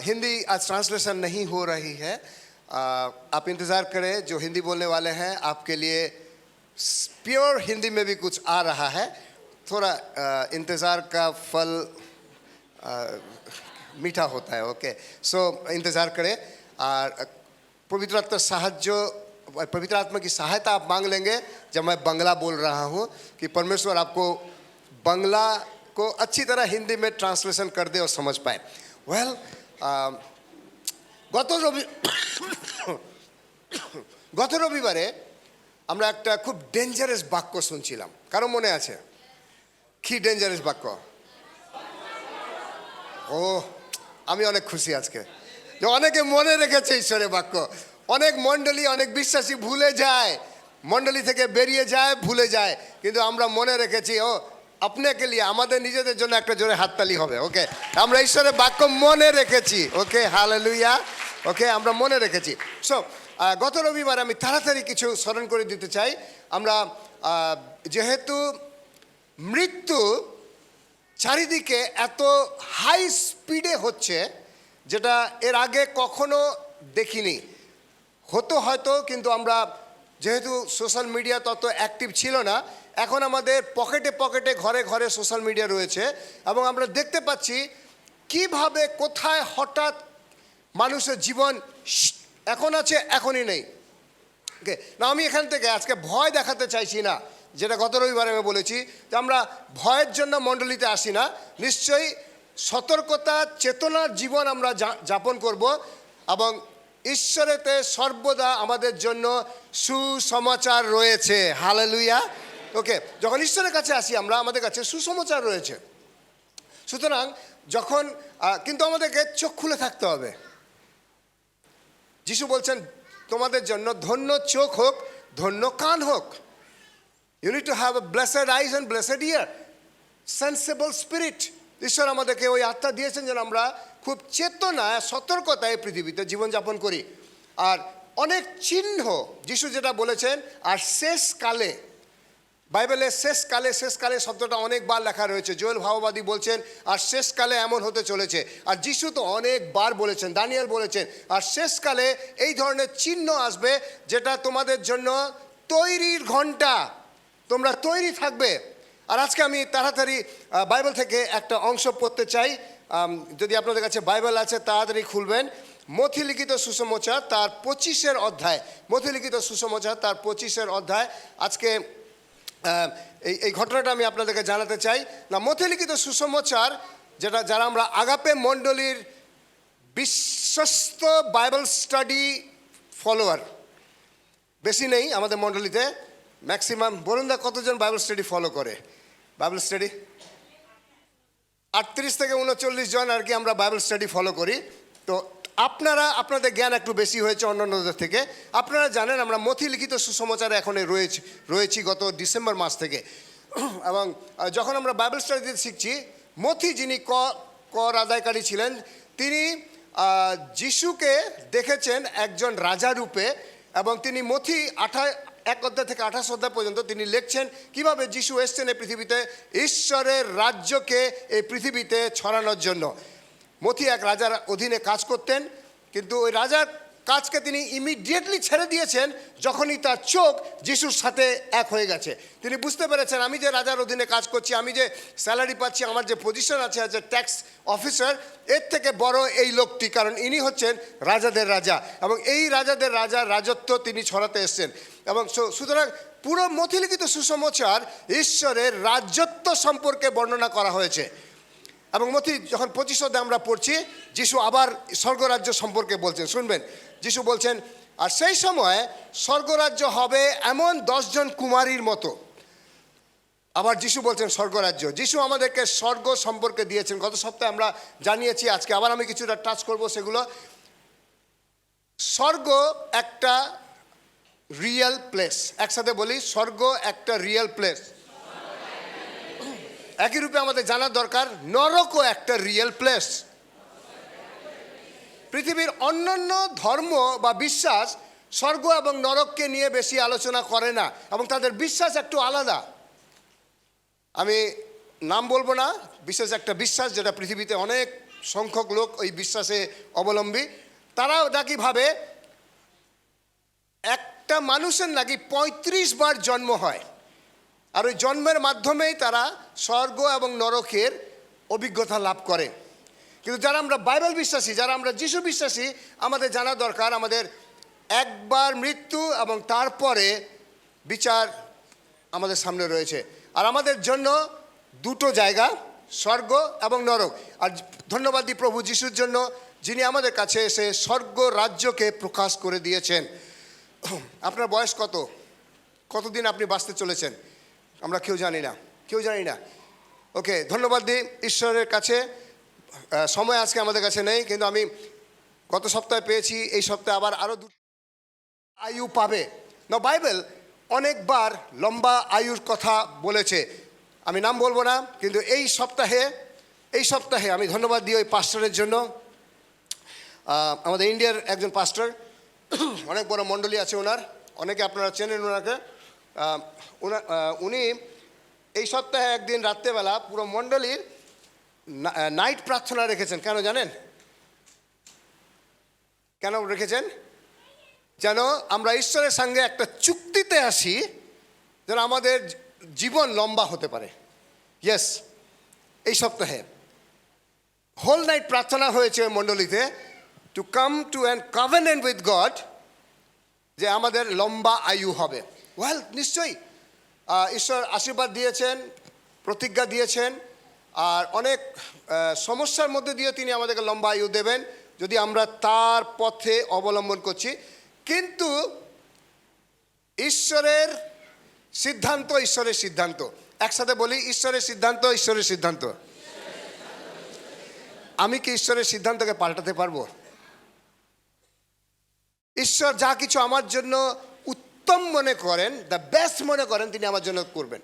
हिंदी आज ट्रांसलेशन नहीं हो रही है। आप इंतज़ार करें, जो हिंदी बोलने वाले हैं आपके लिए प्योर हिंदी में भी कुछ आ रहा है। थोड़ा इंतज़ार का फल मीठा होता है। ओके, सो इंतज़ार करें। और पवित्र आत्मा साहाଯ୍य, पवित्र आत्मा की सहायता आप मांग लेंगे जब मैं बंगला बोल रहा हूँ, कि परमेश्वर आपको बंगला को अच्छी तरह हिंदी में ट्रांसलेशन कर दे और समझ पाए। वेल, গত রবিবারে আমরা একটা খুব ডেঞ্জারাস বাক্য শুনছিলাম। কারো মনে আছে কি ডেঞ্জারাস বাক্য? ও, আমি অনেক খুশি আজকে যে অনেকে মনে রেখেছে ঈশ্বরের বাক্য। অনেক মণ্ডলী, অনেক বিশ্বাসী ভুলে যায়, মণ্ডলী থেকে বেরিয়ে যায়, ভুলে যায়, কিন্তু আমরা মনে রেখেছি। ও আপনাকে লিয়ে, আমাদের নিজেদের জন্য একটা জোরে হাততালি হবে। ওকে, আমরা ঈশ্বরের বাক্য মনে রেখেছি। ওকে, হালেলুয়া। ওকে, আমরা মনে রেখেছি। সো গত রবিবার আমি তাড়াতাড়ি কিছু স্মরণ করে দিতে চাই। আমরা যেহেতু মৃত্যু চারিদিকে এত হাই স্পিডে হচ্ছে, যেটা এর আগে কখনো দেখিনি। হতো হয়তো, কিন্তু আমরা যেহেতু সোশ্যাল মিডিয়া তত অ্যাক্টিভ ছিল না, এখন আমাদের পকেটে পকেটে ঘরে ঘরে সোশ্যাল মিডিয়া রয়েছে, এবং আমরা দেখতে পাচ্ছি কিভাবে কোথায় হঠাৎ মানুষের জীবন এখন আছে, এখনই নেই। ওকে, না আমি এখান থেকে আজকে ভয় দেখাতে চাইছি না, যেটা গত রবিবারে আমি বলেছি যে আমরা ভয়ের জন্য মণ্ডলীতে আসি না। নিশ্চয়ই সতর্কতা চেতনার জীবন আমরা যাপন করব, এবং ঈশ্বরেতে সর্বদা আমাদের জন্য সুসমাচার রয়েছে। হালেলুয়া। ওকে, যখন ঈশ্বরের কাছে আসি আমরা, আমাদের কাছে সুসমাচার রয়েছে। সুতরাং যখন কিন্তু আমাদেরকে চোখ খুলে থাকতে হবে। যিশু বলছেন তোমাদের জন্য ধন্য চোখ হোক, ধন্য কান হোক। You need to have a blessed eyes and blessed ear, sensible spirit. ঈশ্বর আমাদেরকে ওই আত্মা দিয়েছেন যেন আমরা খুব চেতনায়, সতর্কতায় পৃথিবীতে জীবনযাপন করি। আর অনেক চিহ্ন যিশু যেটা বলেছেন, আর শেষকালে, বাইবেলের শেষকালে শব্দটা অনেকবার লেখা রয়েছে। জোয়েল ভাববাদী বলছেন আর শেষকালে এমন হতে চলেছে। আর যিশু তো অনেকবার বলেছেন, দানিয়েল বলেছেন আর শেষকালে এই ধরনের চিহ্ন আসবে, যেটা তোমাদের জন্য তৈরির ঘন্টা, তোমরা তৈরি থাকবে। আর আজকে আমি তাড়াতাড়ি বাইবেল থেকে একটা অংশ পড়তে চাই। যদি আপনাদের কাছে বাইবেল আছে তাড়াতাড়ি খুলবেন। মথিলিখিত সুসমাচার তার 25 অধ্যায়, মথিলিখিত সুসমাচার তার 25 অধ্যায়। আজকে এই ঘটনাটা আমি আপনাদেরকে জানাতে চাই। না, মথিলিখিত সুসমাচার, যেটা যারা আমরা আগাপে মণ্ডলীর বিশ্বস্ত বাইবেল স্টাডি ফলোয়ার, বেশি নেই আমাদের মণ্ডলীতে, ম্যাক্সিমাম বলুন না কতজন বাইবেল স্টাডি ফলো করে? বাইবেল স্টাডি 38 থেকে 39 জন আর কি আমরা বাইবেল স্টাডি ফলো করি। তো আপনাদের জ্ঞান একটু বেশি হয়েছে অন্যান্যদের থেকে। আপনারা জানেন আমরা মথি লিখিত সুসমাচারে এখন রয়েছি গত ডিসেম্বর মাস থেকে। এবং যখন আমরা বাইবেল স্টাডিতে শিখছি, মথি যিনি কর আদায়কারী ছিলেন, তিনি যিশুকে দেখেছেন একজন রাজা রূপে, এবং তিনি মথি 1 অধ্যায় থেকে 28 অধ্যায় পর্যন্ত তিনি লিখছেন কিভাবে যিশু এসছেন এই পৃথিবীতে ঈশ্বরের রাজ্যকে এই পৃথিবীতে ছড়ানোর জন্য। মথি এক রাজার অধীনে কাজ করতেন, কিন্তু ওই রাজার কাজকে তিনি ইমিডিয়েটলি ছেড়ে দিয়েছেন যখনই তার চোখ যিশুর সাথে এক হয়ে গেছে। তিনি বুঝতে পেরেছেন আমি যে রাজার অধীনে কাজ করছি, আমি যে স্যালারি পাচ্ছি, আমার যে পজিশন আছে অ্যাজ এ ট্যাক্স অফিসার, এর থেকে বড় এই লোকটি, কারণ ইনি হচ্ছেন রাজাদের রাজা এবং এই রাজাদের রাজার রাজত্ব তিনি ছড়াতে এসছেন। এবং সুতরাং পুরো মথিলিখিত সুসমাচার ঈশ্বরের রাজত্ব সম্পর্কে বর্ণনা করা হয়েছে। এবং মথি যখন 25 অধ্যায় আমরা পড়ছি, যিশু আবার স্বর্গরাজ্য সম্পর্কে বলছেন, শুনবেন। যিশু বলছেন, আর সেই সময় স্বর্গরাজ্য হবে এমন 10 জন কুমারীর মতো। আবার যিশু বলছেন স্বর্গরাজ্য। যিশু আমাদেরকে স্বর্গ সম্পর্কে দিয়েছেন, গত সপ্তাহে আমরা জানিয়েছি, আজকে আবার আমি কিছুটা টাচ করব সেগুলো। স্বর্গ একটা রিয়েল প্লেস। একসাথে বলি, স্বর্গ একটা রিয়েল প্লেস। একই রূপে আমাদের জানার দরকার নরকও একটা রিয়েল প্লেস। পৃথিবীর অন্যান্য ধর্ম বা বিশ্বাস স্বর্গ এবং নরককে নিয়ে বেশি আলোচনা করে না, এবং তাদের বিশ্বাস একটু আলাদা। আমি নাম বলবো না, বিশেষ একটা বিশ্বাস যেটা পৃথিবীতে অনেক সংখ্যক লোক ওই বিশ্বাসে অবলম্বী। তারাও নাকি ভাবে একটা মানুষের নাকি 35 বার জন্ম হয়, আর ওই জন্মের মাধ্যমেই তারা স্বর্গ এবং নরকের অভিজ্ঞতা লাভ করে। কিন্তু যারা আমরা বাইবেল বিশ্বাসী, যারা আমরা যিশু বিশ্বাসী, আমাদের জানা দরকার আমাদের একবার মৃত্যু এবং তারপরে বিচার আমাদের সামনে রয়েছে। আর আমাদের জন্য দুটো জায়গা, স্বর্গ এবং নরক। আর ধন্যবাদ দিই প্রভু যিশুর জন্য, যিনি আমাদের কাছে এসে স্বর্গ রাজ্যকে প্রকাশ করে দিয়েছেন। আপনার বয়স কতদিন আপনি বাঁচতে চলেছেন আমরা কেউ জানি না। ওকে, ধন্যবাদ দিই ঈশ্বরের কাছে। সময় আজকে আমাদের কাছে নেই, কিন্তু আমি গত সপ্তাহে পেয়েছি, এই সপ্তাহে আবার আরও আয়ু পাবে না। বাইবেল অনেকবার লম্বা আয়ুর কথা বলেছে, আমি নাম বলবো না, কিন্তু এই সপ্তাহে আমি ধন্যবাদ দিই ওই পাস্টরের জন্য। আমাদের ইন্ডিয়ার একজন পাস্টর, অনেক বড় মণ্ডলী আছে ওনার, অনেকে আপনারা চেনেন ওনাকে। উনি এই সপ্তাহে একদিন রাত্রেবেলা পুরো মণ্ডলীর নাইট প্রার্থনা রেখেছেন। কেন জানেন? কেন রেখেছেন? যেন আমরা ঈশ্বরের সঙ্গে একটা চুক্তিতে আসি, যেন আমাদের জীবন লম্বা হতে পারে। ইয়েস, এই সপ্তাহে হোল নাইট প্রার্থনা হয়েছে মণ্ডলীতে, to come to an covenant with God, যে আমাদের লম্বা আয়ু হবে। ওয়েল, নিশ্চয়ই ঈশ্বর আশীর্বাদ দিয়েছেন, প্রতিজ্ঞা দিয়েছেন, আর অনেক সমস্যার মধ্যে দিয়ে তিনি আমাদেরকে লম্বা আয়ু দেবেন যদি আমরা তার পথে অবলম্বন করছি। কিন্তু ঈশ্বরের সিদ্ধান্ত, একসাথে বলি, ঈশ্বরের সিদ্ধান্ত। আমি কি ঈশ্বরের সিদ্ধান্তকে পাল্টাতে পারবো? ঈশ্বর যা কিছু আমার জন্য উত্তম মনে করেন, দ্য বেস্ট মনে করেন, তিনি আমার জন্য করবেন।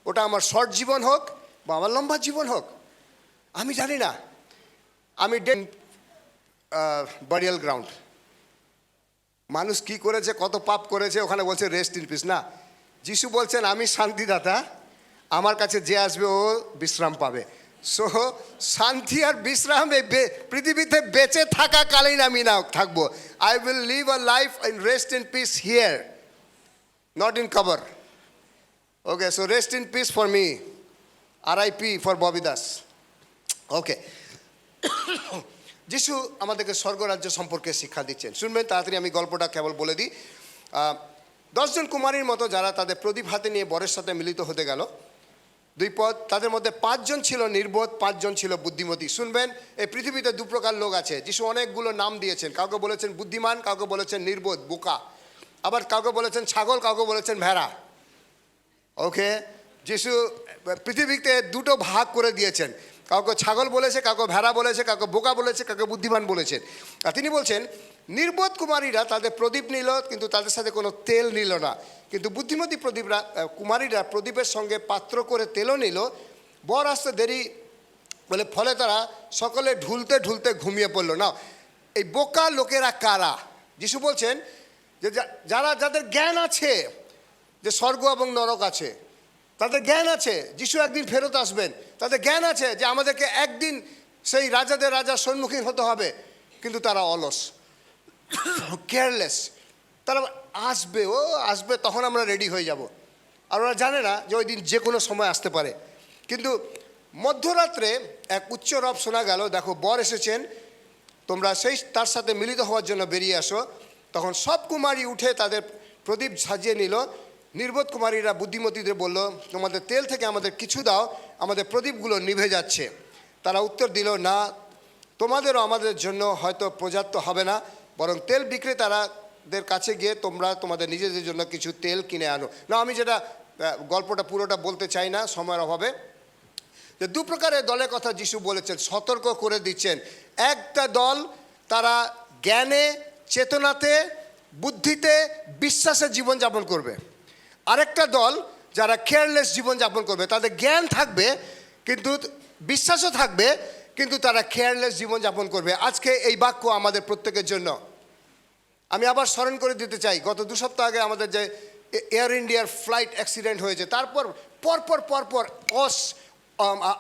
ওটা আমার শর্ট জীবন হোক বা আমার লম্বা জীবন হোক, আমি জানি না। আমি বারিয়াল গ্রাউন্ড, মানুষ কি করেছে, কত পাপ করেছে, ওখানে বলছে রেস্ট ইন পিস। না, যিশু বলছেন আমি শান্তিদাতা, আমার কাছে যে আসবে ও বিশ্রাম পাবে। সো শান্তি আর বিশ্রাম এই পৃথিবীতে বেঁচে থাকাকালীন আমি না থাকবো। I will live a life in rest in peace here, not in cover. Okay, so rest in peace for me, RIP for Bobby Das. Okay, যিশু আমাদেরকে স্বর্গরাজ্য সম্পর্কে শিক্ষা দিচ্ছেন। শুনবেন তাড়াতাড়ি, আমি গল্পটা কেবল বলে দিই। 10 জন কুমারীর মতো যারা তাদের প্রদীপ হাতে নিয়ে বরের সাথে মিলিত হতে গেল, 2 পদ, তাদের মধ্যে 5 জন ছিল নির্বোধ, 5 জন ছিল বুদ্ধিমতী। শুনবেন, এই পৃথিবীতে 2 প্রকার লোক আছে। যিশু অনেকগুলো নাম দিয়েছেন, কাউকে বলেছেন বুদ্ধিমান, কাউকে বলেছেন নির্বোধ, বোকা, আবার কাউকে বলেছেন ছাগল, কাউকে বলেছেন ভেড়া। ওকে, যিশু পৃথিবীতে 2টো ভাগ করে দিয়েছেন। কাউকে ছাগল বলেছে, কাউকে ভেড়া বলেছে, কাউকে বোকা বলেছে, কাউকে বুদ্ধিমান বলেছেন। আর তিনি বলছেন নির্বোধ কুমারীরা তাদের প্রদীপ নিল কিন্তু তাদের সাথে কোনো তেল নিল না, কিন্তু বুদ্ধিমতী কুমারীরা প্রদীপের সঙ্গে পাত্র করে তেলও নিল। বর আসতে দেরি বলে ফলে তারা সকলে ঢুলতে ঢুলতে ঘুমিয়ে পড়লো। না, এই বোকা লোকেরা কারা? যিশু বলছেন যে যাদের জ্ঞান আছে যে স্বর্গ এবং নরক আছে, তাদের জ্ঞান আছে যিশু একদিন ফেরত আসবেন, তাদের জ্ঞান আছে যে আমাদেরকে একদিন সেই রাজাদের রাজার সম্মুখীন হতে হবে, কিন্তু তারা অলস, কেয়ারলেস। তারা আসবে তখন আমরা রেডি হয়ে যাব। আর ওরা জানে না যে ওই দিন যে কোনো সময় আসতে পারে। কিন্তু মধ্যরাত্রে এক উচ্চ রব শোনা গেল, দেখো বর এসেছেন, তোমরা তার সাথে মিলিত হওয়ার জন্য বেরিয়ে আসো। তখন সব কুমারী উঠে তাদের প্রদীপ সাজিয়ে নিল। নির্বোধ কুমারীরা বুদ্ধিমতীদের বলল, তোমাদের তেল থেকে আমাদের কিছু দাও, আমাদের প্রদীপগুলো নিভে যাচ্ছে। তারা উত্তর দিল, না, তোমাদেরও আমাদের জন্য হয়তো পর্যাপ্ত হবে না, বরং তেল বিক্রেতাদের কাছে গিয়ে তোমরা তোমাদের নিজেদের জন্য কিছু তেল কিনে আনো। না, আমি যেটা গল্পটা পুরোটা বলতে চাই না সময়ের অভাবে। যে দু প্রকারের দলের কথা যিশু বলেছেন, সতর্ক করে দিচ্ছেন। একটা দল তারা জ্ঞানে, চেতনাতে, বুদ্ধিতে, বিশ্বাসে জীবনযাপন করবে। আরেকটা দল যারা কেয়ারলেস জীবনযাপন করবে, তাদের জ্ঞান থাকবে কিন্তু বিশ্বাসও থাকবে, কিন্তু তারা কেয়ারলেস জীবনযাপন করবে। আজকে এই বাক্য আমাদের প্রত্যেকের জন্য। আমি আবার স্মরণ করে দিতে চাই, গত 2 সপ্তাহ আগে আমাদের যে এয়ার ইন্ডিয়ার ফ্লাইট অ্যাক্সিডেন্ট হয়েছে, তারপর পরপর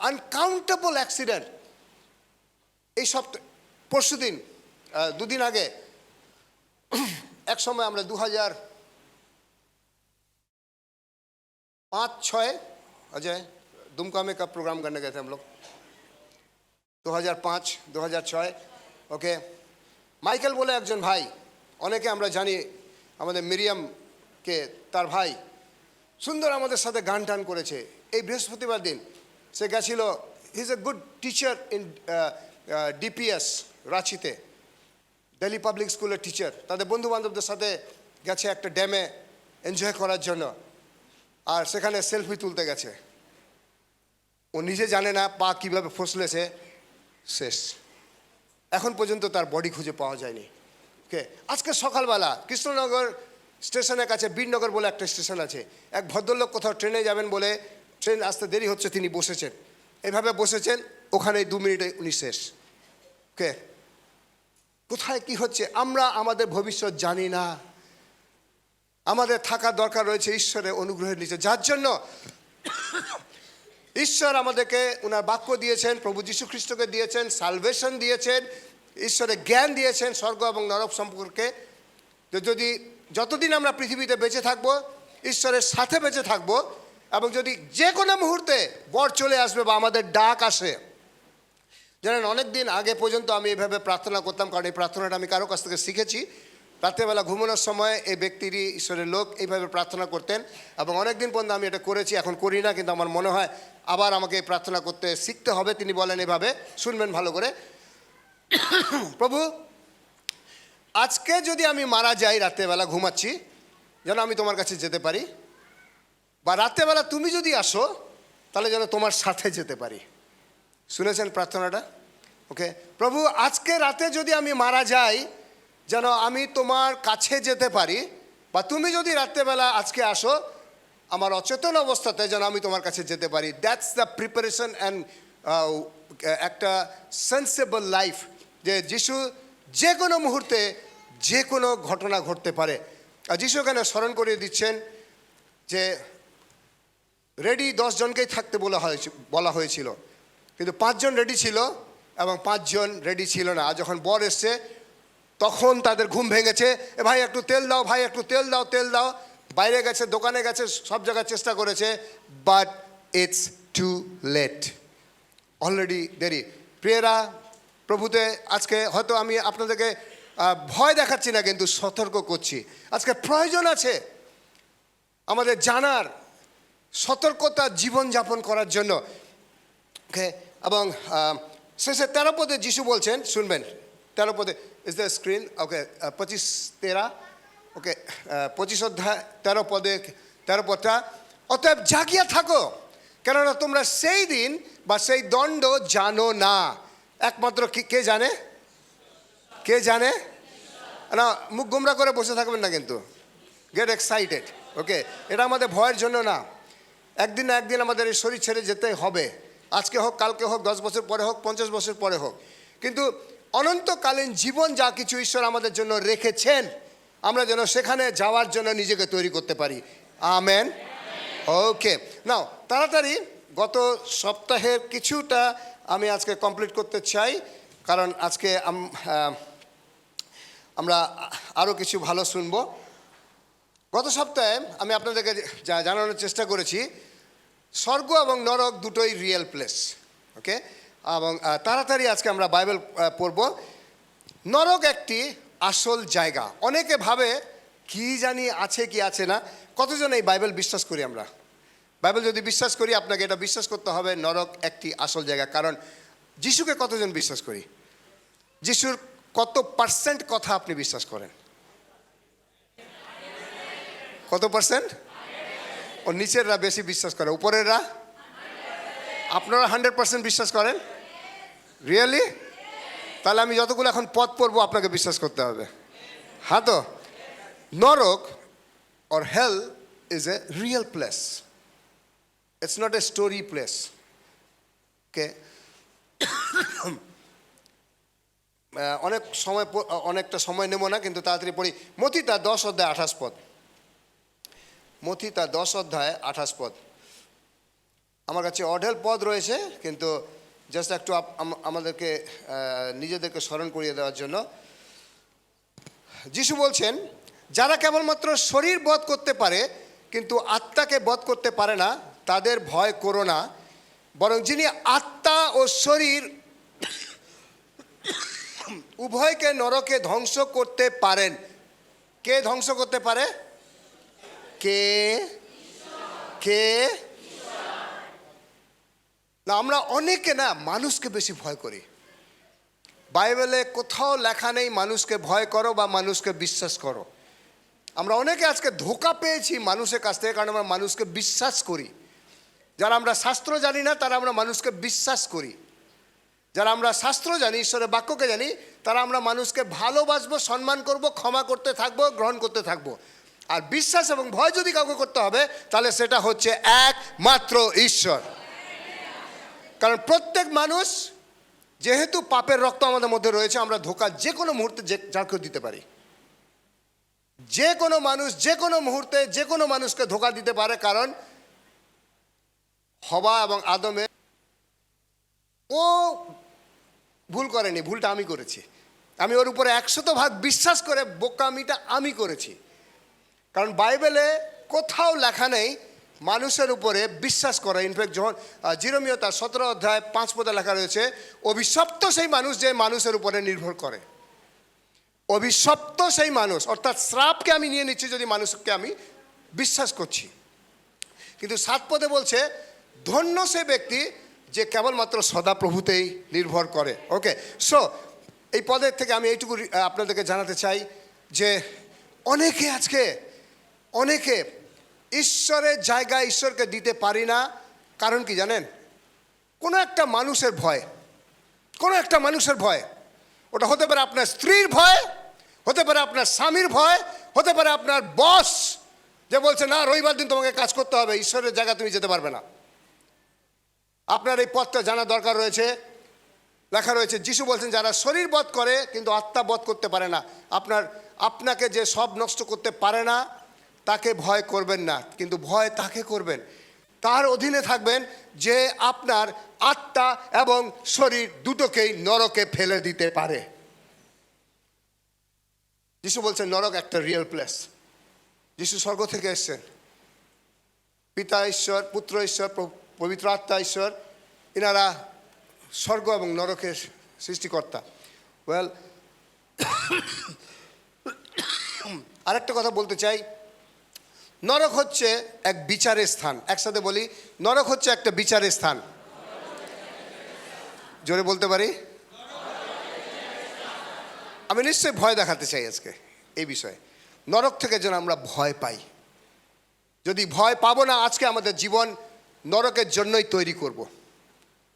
আনকাউন্টেবল অ্যাক্সিডেন্ট। এই সপ্তাহ পরশুদিন 2 দিন আগে এক সময় আমরা 2005-06 अजय दुमका में कब प्रोग्राम करने गए थे हम लोग? 2005-2006 ওকে। মাইকেল বলে একজন ভাই, অনেকে আমরা জানি, আমাদের মিরিয়ামকে তার ভাই সুন্দর আমাদের সাথে গান টান করেছে। এই বৃহস্পতিবার দিন সে গেছিল, he is a good teacher in DPS রাঁচিতে, দিল্লি পাবলিক স্কুলের টিচার। তাদের বন্ধু বান্ধবদের সাথে গেছে একটা ড্যামে এনজয় করার জন্য, আর সেখানে সেলফি তুলতে গেছে। ও নিজে জানে না পা কীভাবে ফসলেছে, শেষ। এখন পর্যন্ত তার বডি খুঁজে পাওয়া যায়নি। ওকে, আজকে সকালবেলা কৃষ্ণনগর স্টেশনের কাছে বীরনগর বলে একটা স্টেশন আছে, এক ভদ্রলোক কোথাও ট্রেনে যাবেন বলে ট্রেন আসতে দেরি হচ্ছে, তিনি বসেছেন, এভাবে বসেছেন, ওখানে 2 মিনিটে উনি শেষ। ওকে, কোথায় কি হচ্ছে আমরা আমাদের ভবিষ্যৎ জানি না। আমাদের থাকা দরকার রয়েছে ঈশ্বরের অনুগ্রহের নিচে, যার জন্য ঈশ্বর আমাদেরকে ওনার বাক্য দিয়েছেন, প্রভু যীশু খ্রিস্টকে দিয়েছেন, সালভেশন দিয়েছেন, ঈশ্বরের জ্ঞান দিয়েছেন স্বর্গ এবং নরক সম্পর্কে। যদি যতদিন আমরা পৃথিবীতে বেঁচে থাকবো, ঈশ্বরের সাথে বেঁচে থাকবো, এবং যদি যে কোনো মুহূর্তে বর চলে আসবে বা আমাদের ডাক আসে। জানেন, অনেক দিন আগে পর্যন্ত আমি এইভাবে প্রার্থনা করতাম, কারণ এই প্রার্থনাটা আমি কারো কাছ থেকে শিখেছি। রাত্রেবেলা ঘুমানোর সময় এই ব্যক্তিরই, ঈশ্বরের লোক, এইভাবে প্রার্থনা করতেন, এবং অনেক দিন পর্যন্ত আমি এটা করেছি, এখন করি না, কিন্তু আমার মনে হয় আবার আমাকে এই প্রার্থনা করতে শিখতে হবে। তিনি বলেন এভাবে, শুনবেন ভালো করে, প্রভু আজকে যদি আমি মারা যাই, রাত্রেবেলা ঘুমাচ্ছি, যেন আমি তোমার কাছে যেতে পারি, বা রাত্রেবেলা তুমি যদি আসো তাহলে যেন তোমার সাথে যেতে পারি। শুনেছেন প্রার্থনাটা? ওকে, প্রভু আজকে রাতে যদি আমি মারা যাই, যেন আমি তোমার কাছে যেতে পারি, বা তুমি যদি রাত্রেবেলা আজকে আসো আমার অচেতন অবস্থাতে, যেন আমি তোমার কাছে যেতে পারি। দ্যাটস দ্য প্রিপারেশন অ্যান্ড একটা সেন্সেবল লাইফ, যে যিশু যে কোনো মুহূর্তে যে কোনো ঘটনা ঘটতে পারে। আর যিশু এখানে স্মরণ করিয়ে দিচ্ছেন যে রেডি 10 জনকেই থাকতে বলা হয়েছিল, কিন্তু 5 জন রেডি ছিল এবং 5 জন রেডি ছিল না। আর যখন বর এসছে তখন তাদের ঘুম ভেঙেছে, এ ভাই একটু তেল দাও, ভাই একটু তেল দাও, তেল দাও। বাইরে গেছে, দোকানে গেছে, সব জায়গায় চেষ্টা করেছে, but it's too late, already দেরি। প্রিয়েরা প্রভুতে, আজকে হয়তো আমি আপনাদেরকে ভয় দেখাচ্ছি না, কিন্তু সতর্ক করছি। আজকে প্রয়োজন আছে আমাদের জানার, সতর্কতা জীবনযাপন করার জন্য। ওকে, এবং শেষে 13 পদে যিশু বলছেন, শুনবেন 13 পদে, ইজ দ্য স্ক্রিন? ওকে, 25-13, ওকে, 25 অধ্যায় 13 পদে 13 পদটা, অতএব জাগিয়া থাকো, কেননা তোমরা সেই দিন বা সেই দণ্ড জানো না। একমাত্র কে জানে? কে জানে? না, মুখ গোমরা করে বসে থাকবেন না কিন্তু। গেট এক্সাইটেড, ওকে? এটা আমাদের ভয়ের জন্য না। একদিন না একদিন আমাদের এই শরীর ছেড়ে যেতে হবে। আজকে হোক, কালকে হোক, 10 বছর পরে হোক, 50 বছর পরে হোক। কিন্তু অনন্তকালীন জীবন যা কিছু ঈশ্বর আমাদের জন্য রেখেছেন, আমরা যেন সেখানে যাওয়ার জন্য নিজেকে তৈরি করতে পারি। আমেন। ওকে, নাও তাড়াতাড়ি গত সপ্তাহের কিছুটা আমি আজকে কমপ্লিট করতে চাই, কারণ আজকে আমরা আরও কিছু ভালো শুনবো। গত সপ্তাহে আমি আপনাদেরকে জানানোর চেষ্টা করেছি স্বর্গ এবং নরক দুটোই রিয়েল প্লেস, ওকে? এবং তাড়াতাড়ি আজকে আমরা বাইবেল পড়ব। নরক একটি আসল জায়গা। অনেকে ভাবে কি জানি আছে কি আছে না। কতজন এই বাইবেল বিশ্বাস করি আমরা? বাইবেল যদি বিশ্বাস করি, আপনাকে এটা বিশ্বাস করতে হবে নরক একটি আসল জায়গা। কারণ যিশুকে কতজন বিশ্বাস করি? যিশুর কত পার্সেন্ট কথা আপনি বিশ্বাস করেন? কত পার্সেন্ট? ও নিচেররা বেশি বিশ্বাস করে, উপরেররা? আপনারা 100% বিশ্বাস করেন? রিয়েলি? তাহলে আমি যতগুলো এখন পথ পড়বো আপনাকে বিশ্বাস করতে হবে। হ্যাঁ তো? নরক or hell is a real place. It's not a story place. Okay? অনেকটা সময় নেব না, কিন্তু তাড়াতাড়ি পড়ি। মথিতা 10 অধ্যায় 28 পদ। মথিতা 10 অধ্যায় 28 পদ। আমার কাছে অঢেল পদ রয়েছে, কিন্তু জাস্ট একটু আমাদেরকে নিজেদেরকে স্মরণ করিয়ে দেওয়ার জন্য। যিশু বলছেন, যারা কেবলমাত্র শরীর বধ করতে পারে কিন্তু আত্মাকে বধ করতে পারে না, তাদের ভয় করো না। বরং যিনি আত্মা ও শরীর উভয়কে নরকে ধ্বংস করতে পারেন। কে ধ্বংস করতে পারে? কে? কে? না, আমরা অনেকে না মানুষকে বেশি ভয় করি। বাইবেলে কোথাও লেখা নেই মানুষকে ভয় করো বা মানুষকে বিশ্বাস করো। আমরা অনেকে আজকে ধোঁকা পেয়েছি মানুষের কাছ থেকে, কারণ আমরা মানুষকে বিশ্বাস করি। যারা আমরা শাস্ত্র জানি না তারা আমরা মানুষকে বিশ্বাস করি। যারা আমরা শাস্ত্র জানি, ঈশ্বরের বাক্যকে জানি, তারা আমরা মানুষকে ভালোবাসবো, সম্মান করব, ক্ষমা করতে থাকবো, গ্রহণ করতে থাকবো। আর বিশ্বাস এবং ভয় যদি কাউকে করতে হবে, তাহলে সেটা হচ্ছে একমাত্র ঈশ্বর। কারণ প্রত্যেক মানুষ, যেহেতু পাপের রক্ত আমাদের মধ্যে রয়েছে, আমরা ধোঁকা যে কোনো মুহূর্তে যাকে দিতে পারি। যে কোনো মানুষ যে কোনো মুহূর্তে যে কোনো মানুষকে ধোঁকা দিতে পারে। কারণ হওয়া এবং আদমে, ও ভুল করেনি, ভুলটা আমি করেছি। আমি ওর উপরে 100% বিশ্বাস করে বোকামিটা আমি করেছি। কারণ বাইবেলে কোথাও লেখা নেই মানুষের উপরে বিশ্বাস করা। ইনফ্যাক্ট যখন জিরোমিও তার 17 অধ্যায় 5 পদে লেখা রয়েছে, অভিশপ্ত সেই মানুষ যে মানুষের উপরে নির্ভর করে। অভিশপ্ত সেই মানুষ, অর্থাৎ শ্রাপকে আমি নিয়ে নিচ্ছি যদি মানুষকে আমি বিশ্বাস করছি। কিন্তু 7 পদে বলছে, ধন্য সে ব্যক্তি যে কেবলমাত্র সদাপ্রভুতেই নির্ভর করে। ওকে, সো এই পদের থেকে আমি এইটুকু আপনাদেরকে জানাতে চাই যে অনেকে ঈশ্বরের জায়গায় ঈশ্বরকে দিতে পারি না। কারণ কি জানেন? কোনো একটা মানুষের ভয়। ওটা হতে পারে আপনার স্ত্রীর ভয়, হতে পারে আপনার স্বামীর ভয়, হতে পারে আপনার বস যে বলছে না রবিবার দিন তোমাকে কাজ করতে হবে, ঈশ্বরের জায়গা তুমি যেতে পারবে না। আপনার এই পথটা জানা দরকার রয়েছে। লেখা রয়েছে, যিশু বলছেন যারা শরীর বধ করে কিন্তু আত্মা বধ করতে পারে না। আপনাকে যে সব নষ্ট করতে পারে না তাকে ভয় করবেন না, কিন্তু ভয় তাকে করবেন, তার অধীনে থাকবেন যে আপনার আত্মা এবং শরীর দুটোকেই নরকে ফেলে দিতে পারে। যিশু বলছেন নরক একটা রিয়েল প্লেস। যিশু স্বর্গ থেকে এসছেন, পিতা ঈশ্বর, পুত্র ঈশ্বর, পবিত্র আত্মা ঈশ্বর, এনারা স্বর্গ এবং নরকের সৃষ্টিকর্তা। ওয়েল, আরেকটা কথা বলতে চাই, নরক হচ্ছে এক বিচারের স্থান। একসাথে বলি, নরক হচ্ছে একটা বিচারের স্থান। জোরে বলতে পারি? আমি নিশ্চয়ই ভয় দেখাতে চাই আজকে এই বিষয়ে। নরক থেকে যেন আমরা ভয় পাই। যদি ভয় পাবো না, আজকে আমাদের জীবন নরকের জন্যই তৈরি করব।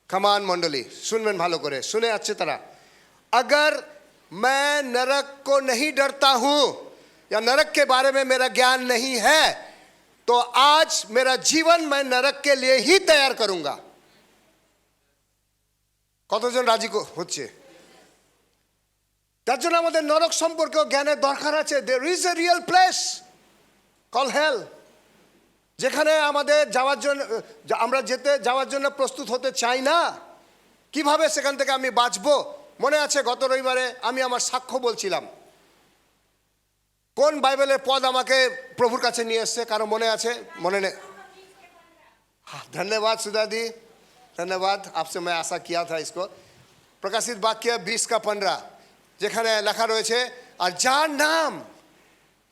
কামান মণ্ডলী শুনবেন ভালো করে, শুনে যাচ্ছে তারা। अगर मैं नरक को नहीं डरता हूं या नरक के बारे में मेरा ज्ञान नहीं है तो आज मेरा जीवन मैं नरक के लिए ही तैयार करूंगा। কতজন রাজি হচ্ছে? তার জন্য আমাদের নরক সম্পর্কে জ্ঞানের দরকার আছে। There is a real place call hell, যেখানে আমাদের যাওয়ার জন্য আমরা যাওয়ার জন্য প্রস্তুত হতে চাই না। কিভাবে সেখান থেকে আমি বাঁচবো? মনে আছে গত রবিবারে আমি আমার সাক্ষ্য বলছিলাম। কোন বাইবেলের পদ আমাকে প্রভুর কাছে নিয়ে এসছে? কারো মনে আছে? মনে নেই? धन्यवाद सुधा दी, धन्यवाद। आपसे मैं आशा किया था इसको। प्रकाशित वाक्य 20:15 যেখানে লেখা রয়েছে, আর যার নাম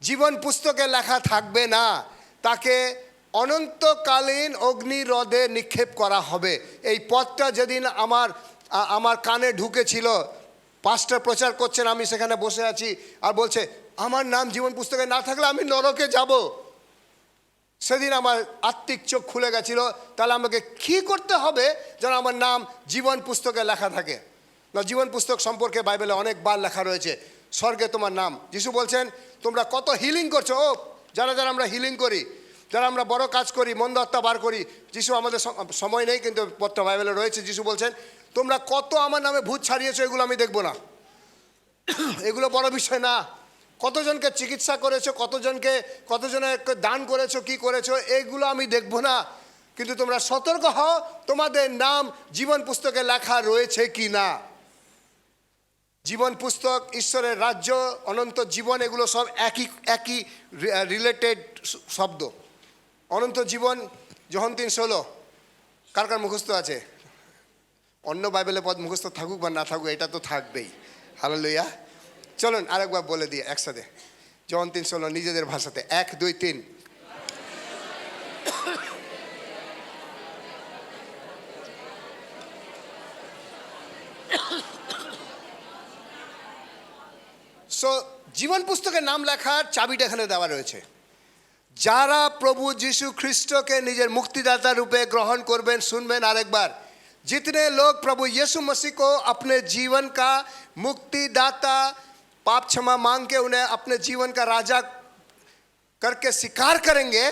জীবন পুস্তকে লেখা থাকবে না তাকে অনন্তকালীন অগ্নিরদে নিক্ষেপ করা হবে। এই পদটা যেদিন আমার কানে ঢুকেছিল, পাস্টার প্রচার করছেন, আমি সেখানে বসে আছি আর বলছে আমার নাম জীবন পুস্তকে না থাকলে আমি নরকে যাব। সেদিন আমার আত্মিক চোখ খুলে গেছিল। তাহলে আমাকে কী করতে হবে যেন আমার নাম জীবন পুস্তকে লেখা থাকে? না, জীবন পুস্তক সম্পর্কে বাইবেলে অনেকবার লেখা রয়েছে, স্বর্গে তোমার নাম। যিশু বলছেন তোমরা কত হিলিং করছো। ও যারা আমরা হিলিং করি, যারা আমরা বড় কাজ করি, মন্দ আত্মা বার করি, যিশু আমাদের সময় নেই কিন্তু পত্র বাইবেলে রয়েছে। যিশু বলছেন তোমরা কত আমার নামে ভূত ছাড়িয়েছো, এগুলো আমি দেখবো না, এগুলো বড় বিষয় না। কতজনকে চিকিৎসা করেছো, কতজনের দান করেছো, কি করেছো, এইগুলো আমি দেখবো না। কিন্তু তোমরা সতর্ক হও তোমাদের নাম জীবন পুস্তকে লেখা রয়েছে কি না। জীবন পুস্তক, ঈশ্বরের রাজ্য, অনন্ত জীবন, এগুলো সব একই রিলেটেড শব্দ। অনন্ত জীবন যোহন 3:16 কার কার মুখস্থ আছে? অন্য বাইবেলের পদ মুখস্থ থাকুক বা না থাকুক, এটা তো থাকবেই। হালেলুয়া। চলুন আরেকবার বলে দিই একসাথে, যোহন 3:16 নিজেদের ভাষাতে, 1 2 3। সো জীবন পুস্তকে নাম লেখার চাবিটা এখানে দেওয়া রয়েছে। যারা প্রভু যীশু খ্রিস্টকে নিজের মুক্তিदाता रूपे ग्रहण করবেন, শুনবেন আরেকবার, जितने लोग प्रभु यीशु मसीह को अपने जीवन का मुक्तिदाता, पाप क्षमा मांग के उन्हें अपने जीवन का राजा करके स्वीकार करेंगे,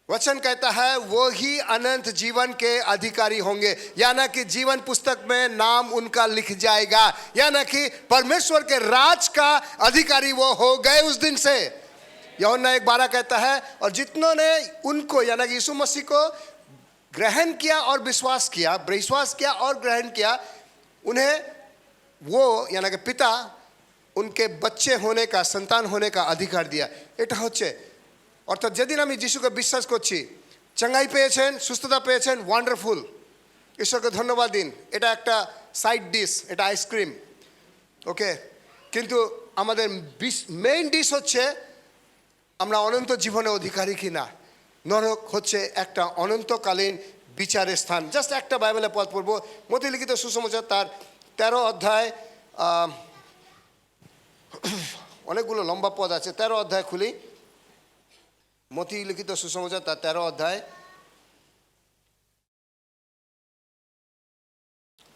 वचन कहता है वो ही अनंत जीवन के अधिकारी होंगे। यानी कि जीवन पुस्तक में नाम उनका लिख जाएगा, यानी कि परमेश्वर के राज का अधिकारी वो हो गए उस दिन से। यूहन्ना 1:12 कहता है और जितनों ने उनको यानी कि यीशु मसीह को ग्रहण किया और विश्वास किया और ग्रहण किया, उन्हें वो यानी कि पिता उनके बच्चे होने का, संतान होने का अधिकार दिया। এটা হচ্ছে অর্থাৎ যেদিন আমি যিশুকে বিশ্বাস করছি, চাঙ্গাই পেয়েছেন, সুস্থতা পেয়েছেন, ওয়ান্ডারফুল, ঈশ্বরকে ধন্যবাদ দিন। এটা একটা সাইড ডিশ, এটা আইসক্রিম, ওকে। কিন্তু আমাদের মেইন ডিশ হচ্ছে আমরা অনন্ত জীবনের অধিকারী কি না। নরক হচ্ছে একটা অনন্তকালীন বিচারের স্থান। জাস্ট একটা বাইবেলের পদ পড়বো, মতি লিখিত সুসমাচার তার 13 অধ্যায়, অনেকগুলো লম্বা পদ আছে, 13 অধ্যায় খুলি। মতি লিখিত সুসমাচার তার 13 অধ্যায়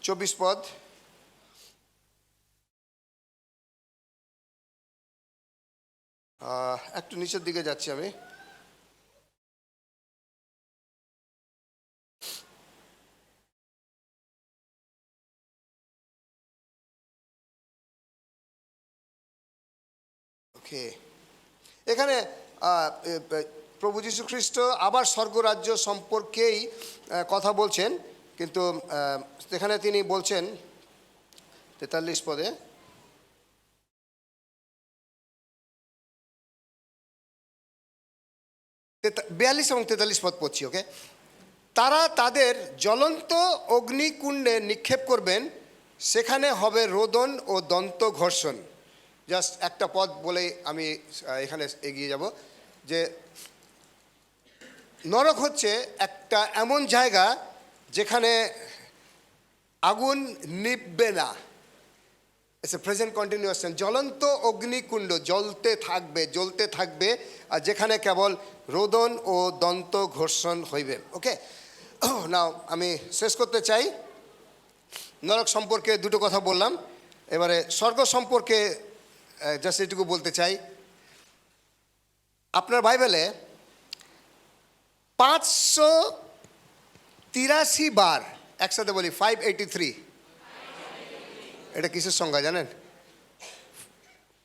24 পদ। একটু নিচের দিকে যাচ্ছি আমি। ওকে, এখানে প্রভু যীশু খ্রিস্ট আবার স্বর্গরাজ্য সম্পর্কেই কথা বলছেন, কিন্তু এখানে তিনি বলছেন 43 পদে, বিয়াল্লিশ এবং 43 পদ পড়ছি, ওকে। তারা তাদের জ্বলন্ত অগ্নিকুণ্ডে নিক্ষেপ করবেন, সেখানে হবে রোদন ও দন্ত ঘর্ষণ। জাস্ট একটা পদ বলে আমি এখানে এগিয়ে যাব, যে নরক হচ্ছে একটা এমন জায়গা যেখানে আগুন নিভবে না। It's a present continuous tense. জ্বলন্ত অগ্নিকুণ্ড জ্বলতে থাকবে, জ্বলতে থাকবে, আর যেখানে কেবল রোদন ও দন্ত ঘর্ষণ হইবে। ওকে, নাও আমি শেষ করতে চাই। নরক সম্পর্কে দুটো কথা বললাম, এবারে স্বর্গ সম্পর্কে জাস্ট এটুকু বলতে চাই। আপনার বাইবেলে 583 বার, একসাথে বলি 583, এটা কিসের সংখ্যা জানেন?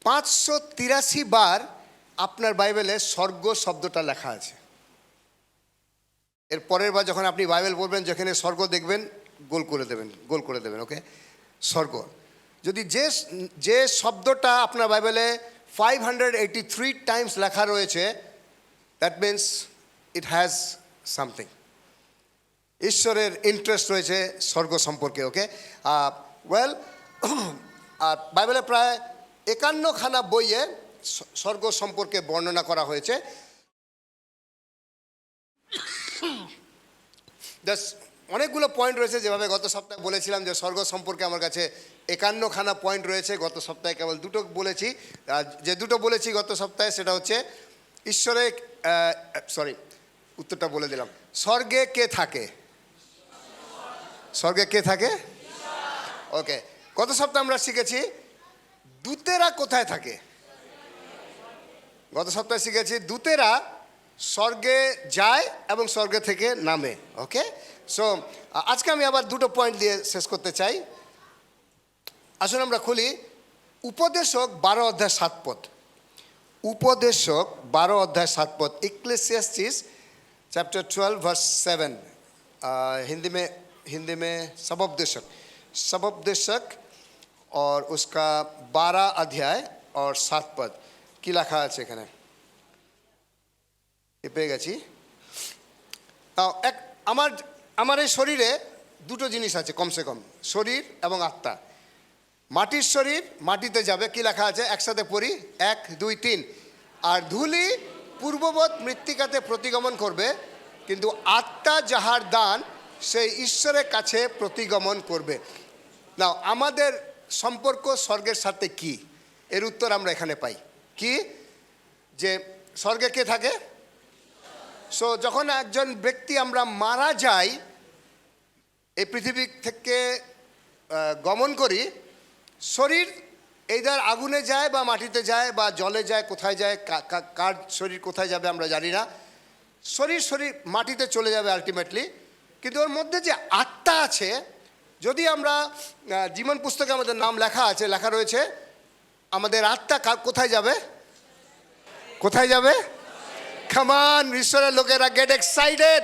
583 বার আপনার বাইবেলে স্বর্গ শব্দটা লেখা আছে। এর পরের বার যখন আপনি বাইবেল পড়বেন, যেখানে স্বর্গ দেখবেন গোল করে দেবেন, গোল করে দেবেন। ওকে, স্বর্গ। যদি যে শব্দটা আপনার বাইবেলে 583 টাইমস লেখা রয়েছে, that means it has something. ঈশ্বরের ইন্টারেস্ট রয়েছে স্বর্গ সম্পর্কে। ওকে, ওয়েল, আর বাইবেলে প্রায় 51খানা বইয়ে স্বর্গ সম্পর্কে বর্ণনা করা হয়েছে। অনেকগুলো পয়েন্ট রয়েছে, যেভাবে গত সপ্তাহে বলেছিলাম যে স্বর্গ সম্পর্কে আমার কাছে 51খানা পয়েন্ট রয়েছে। গত সপ্তাহে কেবল দুটো বলেছি। যে দুটো বলেছি গত সপ্তাহে, সেটা হচ্ছে ঈশ্বরের, উত্তরটা বলে দিলাম। স্বর্গে কে থাকে? স্বর্গে কে থাকে? ওকে, গত সপ্তাহে আমরা শিখেছি দূতেরা কোথায় থাকে। গত সপ্তাহে শিখেছি দূতেরা স্বর্গে যায় এবং স্বর্গে থেকে নামে। ওকে, সো আজকে আমি আবার দুটো পয়েন্ট দিয়ে শেষ করতে চাই। আসলে আমরা খুলি উপদেশক 12 অধ্যায় 7 পদ। উপদেশক 12 অধ্যায় 7 পদ, इक्लेसियास्टिस चैप्टर 12 वर्स 7। हिंदी में सबोपदेशक और उसका 12 अध्याय और 7 पद কি লেখা আছে এখানে? পেয়ে গেছি। আমার এই শরীরে দুটো জিনিস আছে কমসে কম, শরীর এবং আত্মা। মাটির শরীর মাটিতে যাবে, কি লেখা আছে? একসাথে পড়ি, 1 2 3। আর ধূলি পূর্ববৎ মৃত্তিকাতে প্রতিগমন করবে, কিন্তু আত্মা যাহার দান সেই ঈশ্বরের কাছে প্রতিগমন করবে। নাও, আমাদের সম্পর্ক স্বর্গের সাথে কি? এর উত্তর আমরা এখানে পাই। কি? যে স্বর্গে কে থাকে? সো যখন একজন ব্যক্তি আমরা মারা যাই, এই পৃথিবী থেকে গমন করি, শরীর এইদার আগুনে যায় বা মাটিতে যায় বা জলে যায়, কোথায় যায়, কার শরীর কোথায় যাবে আমরা জানি না। শরীর মাটিতে চলে যাবে আলটিমেটলি, কিন্তু ওর মধ্যে যে আত্মা আছে, যদি আমরা জীবন পুস্তকে আমাদের নাম লেখা রয়েছে, আমাদের আত্মা কোথায় যাবে? কোথায় যাবে? কামান, ঈশ্বরের লোকেরা গেট এক্সাইটেড।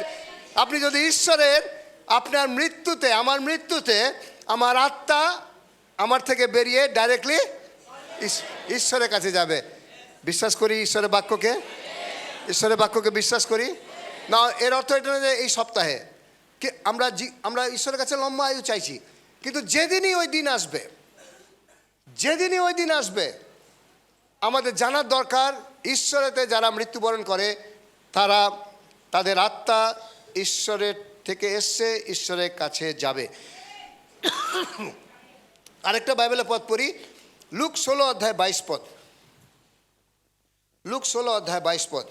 আপনি যদি ঈশ্বরের, আপনার মৃত্যুতে, আমার মৃত্যুতে আমার আত্মা আমার থেকে বেরিয়ে ডাইরেক্টলি ঈশ্বরের কাছে যাবে। বিশ্বাস করি ঈশ্বরের বাক্যকে, ঈশ্বরের বাক্যকে বিশ্বাস করি না। এর অর্থ এটা না যে এই সপ্তাহে আমরা ঈশ্বরের কাছে লম্বা আয়ু চাইছি, কিন্তু যেদিনই ওই দিন আসবে আমাদের জানার দরকার, ঈশ্বরেতে যারা মৃত্যুবরণ করে তাদের আত্মা ঈশ্বরের থেকে এসে ঈশ্বরের কাছে যাবে। আরেকটা বাইবেলের পদ পড়ি, লুক 16 অধ্যায় 22 পদ। লুক 16 অধ্যায় 22 পদ।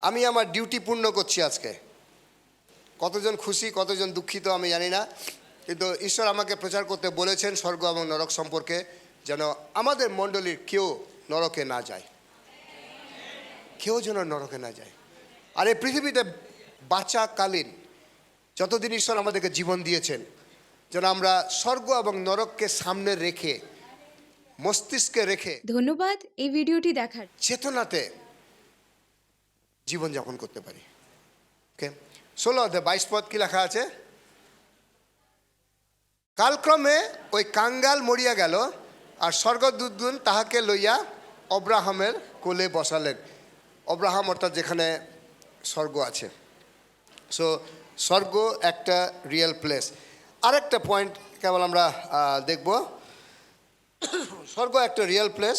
আমি আমার ডিউটি পূর্ণ করছি আজকে। কতজন খুশি, কতজন দুঃখিত আমি জানি না, কিন্তু ঈশ্বর আমাকে প্রচার করতে বলেছেন স্বর্গ এবং নরক সম্পর্কে, যেন আমাদের মণ্ডলীর কেউ নরকে না যায়, কেউ যেন নরকে না যায়। আর এই পৃথিবীতে বাঁচাকালীন যতদিন ঈশ্বর আমাদেরকে জীবন দিয়েছেন, যেন আমরা স্বর্গ এবং নরককে সামনে রেখে, মস্তিষ্কে রেখে, ধন্যবাদ এই ভিডিওটি দেখার। চেতনাতে জীবনযাপন করতে পারি। ওকে, 16 অধ্যায় 22 পদ কি লেখা আছে? কালক্রমে ওই কাঙ্গাল মরিয়া গেল, আর স্বর্গদূতগণ তাহাকে লইয়া অব্রাহামের কোলে বসালেন। অব্রাহাম অর্থাৎ যেখানে স্বর্গ আছে। সো স্বর্গ একটা রিয়েল প্লেস। আরেকটা পয়েন্ট কেবল আমরা দেখব, স্বর্গ একটা রিয়েল প্লেস।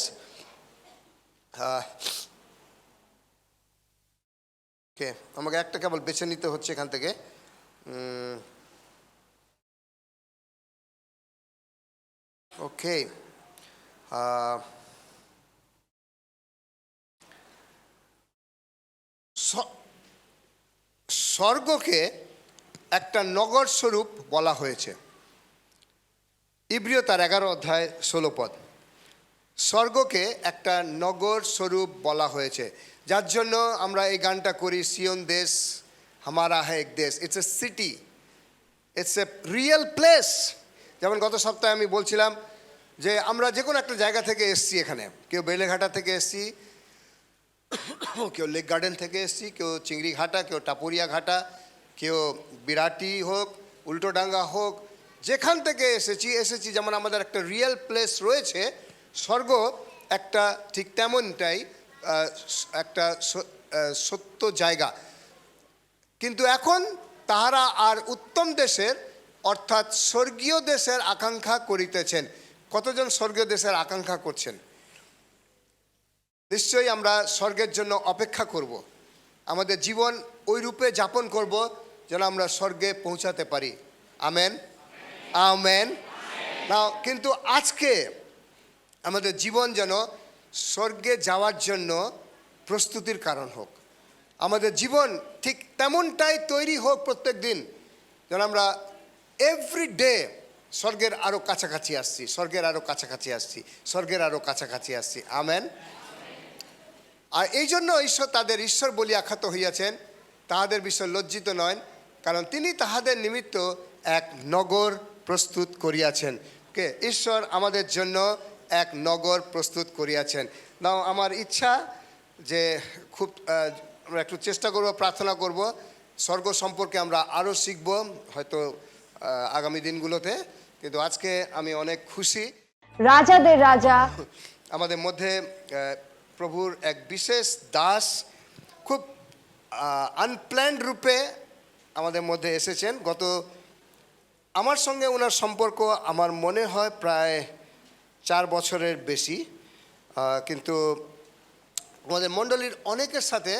ওকে, আমাকে একটা কেবল বেছে নিতে হচ্ছে এখান থেকে। ওকে, স্বর্গকে একটা নগর স্বরূপ বলা হয়েছে। ইব্রিয় তার 11 অধ্যায় 16 পদ। স্বর্গকে একটা নগর স্বরূপ বলা হয়েছে, যার জন্য আমরা এই গানটা করি, সিয়ন দেশ হামারা হ্যাঁ এক দেশ। It's a city, it's a real place. যেমন গত সপ্তাহে আমি বলছিলাম যে আমরা যে কোনো একটা জায়গা থেকে এসছি এখানে, কেউ বেলেঘাটা থেকে এসছি, কেউ লেক গার্ডেন থেকে এসছি, কেউ চিংড়িঘাটা, কেউ টাপুরিয়া ঘাটা, কেউ বিরাটি হোক, উল্টোডাঙ্গা হোক, যেখান থেকে এসেছি যেমন আমাদের একটা রিয়েল প্লেস রয়েছে, স্বর্গ একটা ঠিক তেমনটাই একটা সত্য জায়গা। কিন্তু এখন তাহারা আর উত্তম দেশের অর্থাৎ স্বর্গীয় দেশের আকাঙ্ক্ষা করিতেছেন। কতজন স্বর্গীয় দেশের আকাঙ্ক্ষা করছেন? নিশ্চয়ই আমরা স্বর্গের জন্য অপেক্ষা করব, আমাদের জীবন ওই রূপে যাপন করব যেন আমরা স্বর্গে পৌঁছাতে পারি। Amen, amen. না, কিন্তু আজকে আমাদের জীবন যেন স্বর্গে যাওয়ার জন্য প্রস্তুতির কারণ হোক। আমাদের জীবন ঠিক তেমনটাই তৈরি হোক প্রত্যেক দিন, যেন আমরা এভরি ডে স্বর্গের আরও কাছাকাছি আসছি, স্বর্গের আরও কাছাকাছি আসছি, স্বর্গের আরও কাছাকাছি আসছি। আমেন। আর এই জন্য ঈশ্বর তাদের ঈশ্বর বলি আখ্যাত হইয়াছেন, তাহাদের বিষয় লজ্জিত নয়, কারণ তিনি তাহাদের নিমিত্ত এক নগর প্রস্তুত করিয়াছেন। কে? ঈশ্বর আমাদের জন্য এক নগর প্রস্তুত করিয়াছেন। নাও আমার ইচ্ছা যে খুব আমরা একটু চেষ্টা করব, প্রার্থনা করব, স্বর্গ সম্পর্কে আমরা আরও শিখব হয়তো আগামী দিনগুলোতে। কিন্তু আজকে আমি অনেক খুশি, রাজাদের রাজা আমাদের মধ্যে প্রভুর এক বিশেষ দাস খুব আনপ্ল্যান্ড রূপে আমাদের মধ্যে এসেছেন। আমার সঙ্গে ওনার সম্পর্ক আমার মনে হয় প্রায় 4 বছরের বেশি, কিন্তু আমাদের মণ্ডলীর অনেকের সাথে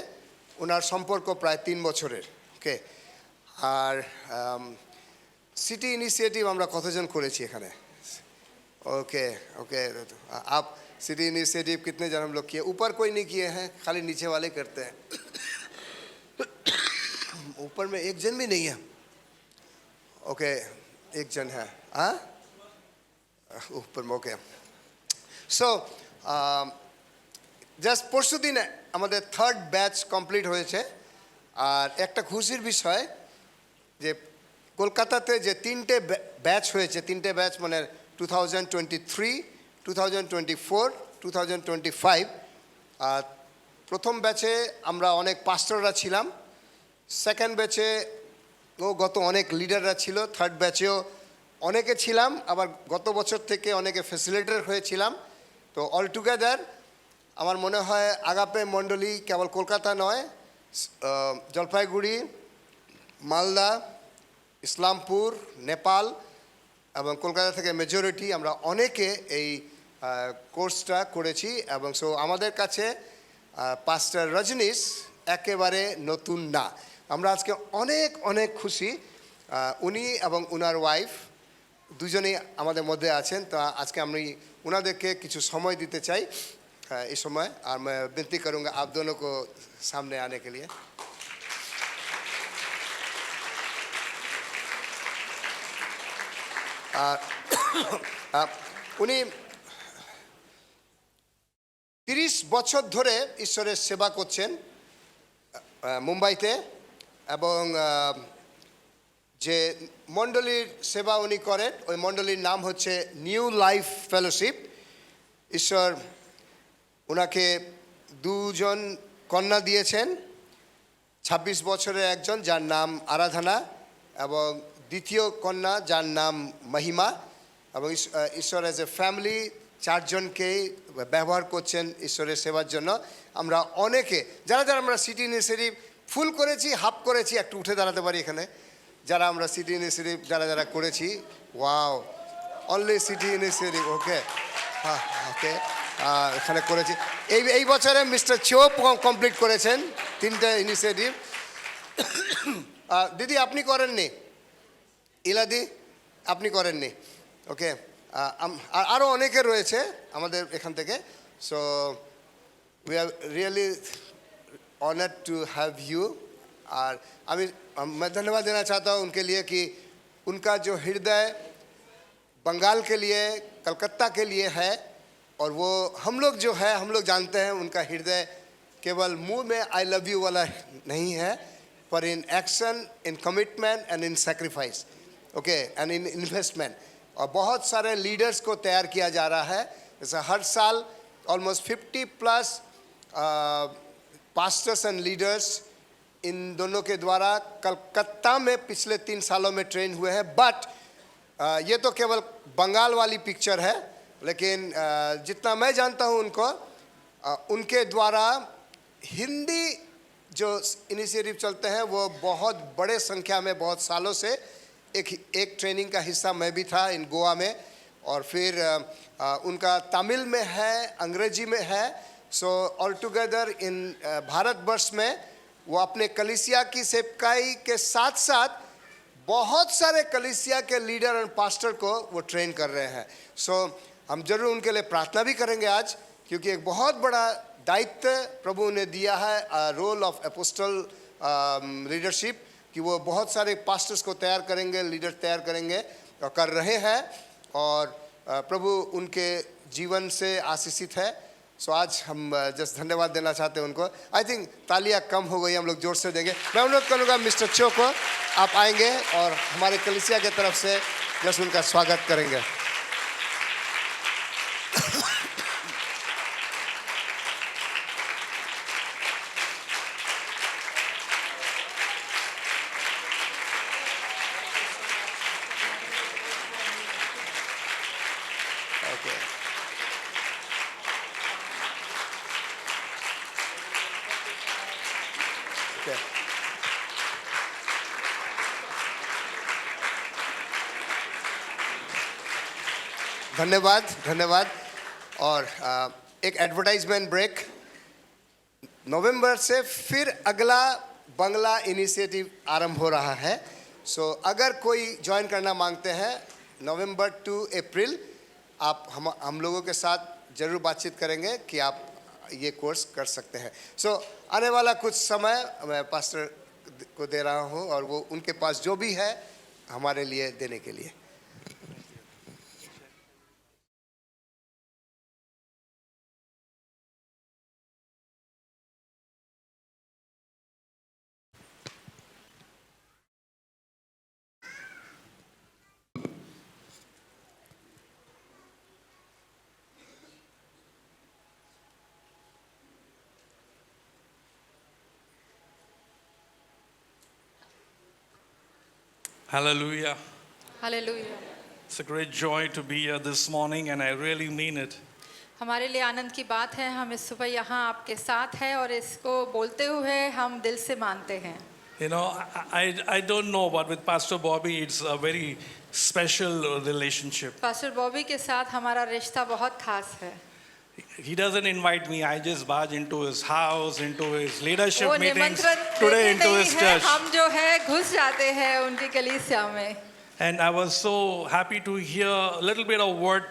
ওনার সম্পর্ক প্রায় 3 বছরের। ওকে, আর সিটি ইনিশিয়েটিভ আমরা কতজন করেছি এখানে? ओके ओके, आप सिटी इनिशिएटिव कितने जन हम लोग किए? ऊपर कोई नहीं किए हैं, खाली नीचे वाले करते हैं। ऊपर में एक जन भी नहीं है। ओके, एक जन है। हाँ, ऊपर में। ओके, सो জাস্ট পরশু দিন আমাদের 3rd ব্যাচ কমপ্লিট হয়েছে। আর একটা খুশির বিষয় যে কলকাতাতে যে 3টে ব্যাচ হয়েছে, 3টে ব্যাচ মানে 2023, 2024, 2025। আর প্রথম ব্যাচে আমরা অনেক পাস্টররা ছিলাম, সেকেন্ড ব্যাচে গত অনেক লিডাররা ছিল, থার্ড ব্যাচেও অনেকে ছিলাম, আবার গত বছর থেকে অনেকে ফ্যাসিলিটেটর হয়েছিলাম। তো অল টুগেদার আমার মনে হয় আগাপে মণ্ডলী কেবল কলকাতা নয়, জলপাইগুড়ি, মালদা, ইসলামপুর, নেপাল এবং কলকাতা থেকে মেজরিটি আমরা অনেকে এই কোর্সটা করেছি। এবং সো আমাদের কাছে পাস্টার রজনীশ একেবারে নতুন না। আমরা আজকে অনেক অনেক খুশি, উনি এবং উনার ওয়াইফ দুজনেই আমাদের মধ্যে আছেন। তো আজকে আমি ওনাদেরকে কিছু সময় দিতে চাই इस समय, और मैं विनती करूंगा आप दोनों को सामने आने के लिए। উনি 30 বছর ধরে ঈশ্বরের সেবা করছেন মুম্বাইতে, এবং যে মণ্ডলীর সেবা উনি করেন ওই মণ্ডলীর নাম হচ্ছে নিউ লাইফ ফেলোশিপ। ঈশ্বর ওনাকে 2 জন কন্যা দিয়েছেন, 26 বছরের একজন যার নাম আরাধনা, এবং দ্বিতীয় কন্যা যার নাম মহিমা। এবং ঈশ্বর অ্যাজ এ ফ্যামিলি 4 জনকেই ব্যবহার করছেন ঈশ্বরের সেবার জন্য। আমরা অনেকে যারা যারা আমরা সিটি ইনিশিয়েটিভ ফুল করেছি, হাফ করেছি, একটু উঠে দাঁড়াতে পারি এখানে, যারা আমরা সিটি ইনিশিয়েটিভ যারা যারা করেছি, ওয়াও, অনলি সিটি ইনিশিয়েটিভ। ওকে, হ্যাঁ, ওকে, এখানে করেছি। এই বছরে মিস্টার চোপ কমপ্লিট করেছেন 3টে ইনিশিয়েটিভ। দিদি আপনি করেননি, ইলাদি আপনি করেননি। ওকে, আরও অনেকে রয়েছে আমাদের এখান থেকে so we are really honoured to have you और मैं धन्यवाद देना चाहता हूँ उनके लिए कि उनका जो हृदय बंगाल के लिए कलकत्ता के लिए है और वो हम लोग जो है हम लोग जानते हैं उनका हृदय केवल मुंह में आई लव यू वाला नहीं है पर in action in commitment and in sacrifice okay and in investment और बहुत सारे लीडर्स को तैयार किया जा रहा है जैसे हर साल almost 50+ pastors and leaders in दोनों के द्वारा कलकत्ता में पिछले 3 सालों में ट्रेन हुए हैं बट ये तो केवल बंगाल वाली पिक्चर है लेकिन जितना मैं जानता हूँ उनको उनके द्वारा हिंदी जो इनिशिएटिव चलते हैं वो बहुत बड़े संख्या में बहुत सालों से एक ट्रेनिंग का हिस्सा मैं भी था इन गोवा में और फिर उनका तमिल में है अंग्रेजी में है so all together in Bharatvarsh में वो अपने कलीसिया की सेवकाई के साथ साथ बहुत सारे कलीसिया के लीडर और पास्टर को वो ट्रेन कर रहे हैं सो हम जरूर उनके लिए प्रार्थना भी करेंगे आज क्योंकि एक बहुत बड़ा दायित्व प्रभु ने दिया है रोल ऑफ एपोस्टल लीडरशिप कि वो बहुत सारे पास्टर्स को तैयार करेंगे लीडर तैयार करेंगे और कर रहे हैं और प्रभु उनके जीवन से आशीषित है सो आज हम जस्ट धन्यवाद देना चाहते हैं उनको आई थिंक तालियां कम हो गई हम लोग जोर से देंगे मैं अनुरोध करूँगा मिस्टर चो को आप आएंगे और हमारे कलीसिया की तरफ से जस्ट उनका स्वागत करेंगे धन्यवाद धन्यवाद और एक एडवर्टाइजमेंट ब्रेक नवंबर से फिर अगला बंगला इनिशिएटिव आरंभ हो रहा है सो अगर कोई ज्वाइन करना मांगते हैं नवंबर टू अप्रैल आप हम लोगों के साथ ज़रूर बातचीत करेंगे कि आप ये कोर्स कर सकते हैं सो आने वाला कुछ समय मैं पास्टर को दे रहा हूँ और वो उनके पास जो भी है हमारे लिए देने के लिए Hallelujah. Hallelujah. It's a great joy to be here this morning and I really mean it. हमारे लिए आनंद की बात है हम इस सुबह यहाँ आपके साथ हैं और इसको बोलते हुए हम दिल से मानते हैं You know, I don't know, but with Pastor Bobby, it's a very special relationship. Pastor Bobby के साथ हमारा रिश्ता बहुत खास है He doesn't invite me. I just barge into his house, into his leadership वो meetings, निमंत्रण today देते into नहीं his है church. हम जो है घुस जाते हैं उनकी कलीसिया में And I was so happy to hear a little bit of what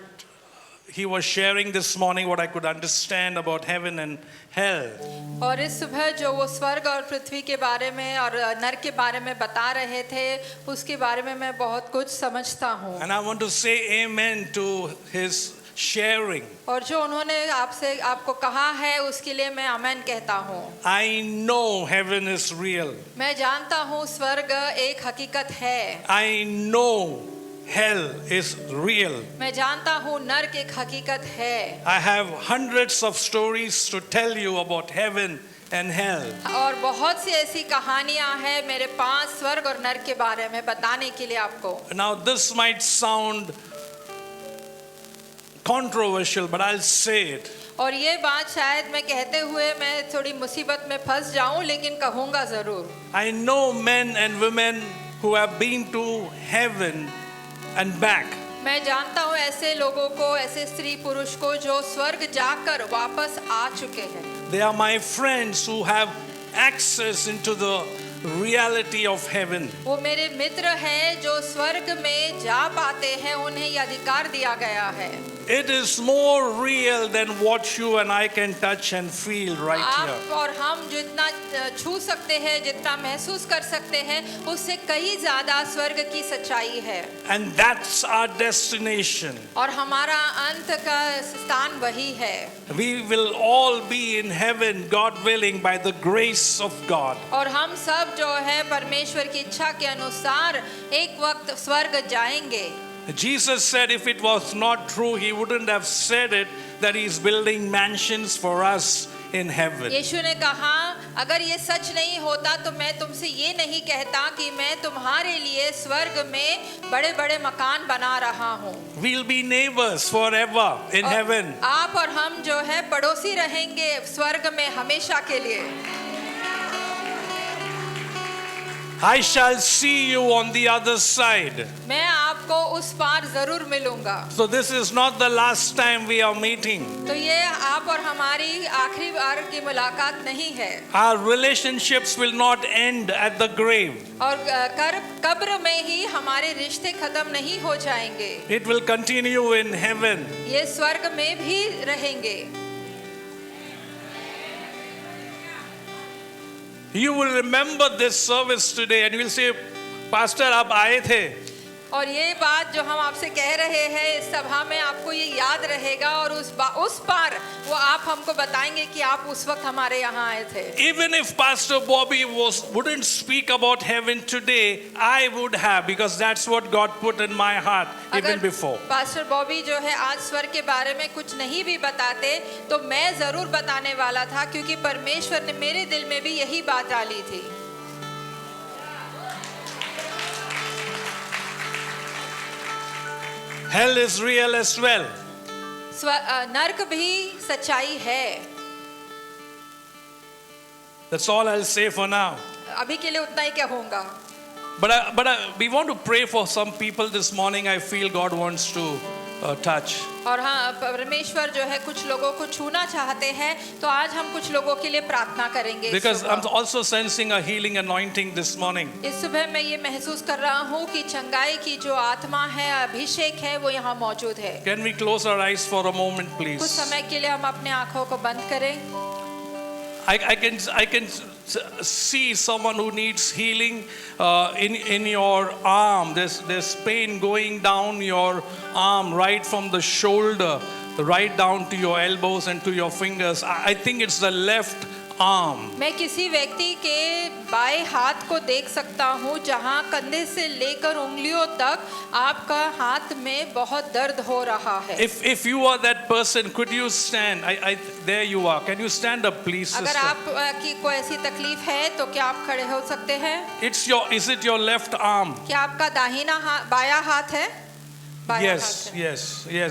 he was sharing this morning, what I could understand about heaven and hell. और इस सुबह जो वो स्वर्ग और पृथ्वी के बारे में और नरक के बारे में बता रहे थे उसके बारे में मैं बहुत कुछ समझता हूँ And I want to say amen to his sharing. और जो उन्होंने आपको कहा है उसके लिए मैं आमेन कहता हूँ I know heaven is real. मैं जानता हूँ स्वर्ग एक हकीकत है I know hell is real. मैं जानता हूँ नरक एक हकीकत है I have hundreds of stories to tell you about heaven and hell. और बहुत सी ऐसी कहानियां हैं मेरे पास स्वर्ग और नरक के बारे में बताने के लिए आपको Now this might sound controversial, but I'll say it. और ये बात शायद मैं कहते हुए मैं थोड़ी मुसीबत में फंस जाऊं लेकिन कहूँगा ज़रूर I know men and women who have been to heaven and back. मैं जानता हूँ ऐसे लोगों को ऐसे स्त्री पुरुष को जो स्वर्ग जाकर वापस आ चुके हैं They are my friends who have access into the reality of heaven. वो मेरे मित्र हैं जो स्वर्ग में जा पाते हैं, उन्हें ये अधिकार दिया गया है। It is more real than what you and I can touch and feel right आप here. और हम जितना छू सकते हैं, जितना महसूस कर सकते हैं, उससे कई ज्यादा स्वर्ग की सच्चाई है। And that's our destination. और हमारा अंत का स्थान वही है। We will all be in heaven, God willing, by the grace of God. और हम सब जो है परमेश्वर की इच्छा के अनुसार एक वक्त स्वर्ग जाएंगे। Jesus said if it was not true, he wouldn't have said it, that he's building mansions for us in heaven. यीशु ने कहा अगर ये सच नहीं होता तो मैं तुमसे ये नहीं कहता कि मैं तुम्हारे लिए स्वर्ग में बड़े-बड़े मकान बना रहा हूँ। We'll be neighbors forever in heaven. आप और हम जो है पड़ोसी रहेंगे स्वर्ग में हमेशा के लिए। I shall see you on the other side. मैं आपको उस पार जरूर मिलूंगा। So this is not the last time we are meeting. तो ये आप और हमारी आखिरी बार की मुलाकात नहीं है। Our relationships will not end at the grave. और कब्र में ही हमारे रिश्ते खत्म नहीं हो जाएंगे। It will continue in heaven. ये स्वर्ग में भी रहेंगे। You will remember this service today and you will say, Pastor, आप आए थे. और ये बात जो हम आपसे कह रहे हैं इस सभा में आपको ये याद रहेगा और उस पार वो आप हमको बताएंगे कि आप उस वक्त हमारे यहाँ आए थे। Even if Pastor Bobby wouldn't speak about heaven today, I would have, because that's what God put in my heart even before. Pastor Bobby जो है आज स्वर्ग के बारे में कुछ नहीं भी बताते तो मैं जरूर बताने वाला था, क्योंकि परमेश्वर ने मेरे दिल में भी यही बात डाली थी। Hell is real as well. नरक भी सच्चाई है। That's all I'll say for now. अभी के लिए उतना ही कहूँगा। But we want to pray for some people this morning. I feel God wants to touch. और हाँ, परमेश्वर जो है कुछ लोगों को छूना चाहते हैं, तो आज हम कुछ लोगों के लिए प्रार्थना करेंगे। Because I'm also sensing a healing anointing this morning. इस सुबह मैं ये महसूस कर रहा हूँ कि चंगाई की जो आत्मा है, अभिषेक है, वो यहाँ मौजूद है। Can we close our eyes for a moment, please? कुछ समय के लिए हम अपने आँखों को बंद करें। I can see someone who needs healing in your arm. There's pain going down your arm, right from the shoulder, right down to your elbows and to your fingers. I think it's the left arm. मैं किसी व्यक्ति के बाएं हाथ को देख सकता हूँ जहाँ कंधे से लेकर उंगलियों तक आपका हाथ में बहुत दर्द हो रहा है। If you are that person, could you stand? There you are. Can you stand up, please, अगर sister? आप की कोई ऐसी तकलीफ है तो क्या आप खड़े हो सकते हैं? Is it your left arm? क्या आपका दाहिना हाथ, बायां हाथ है? Yes,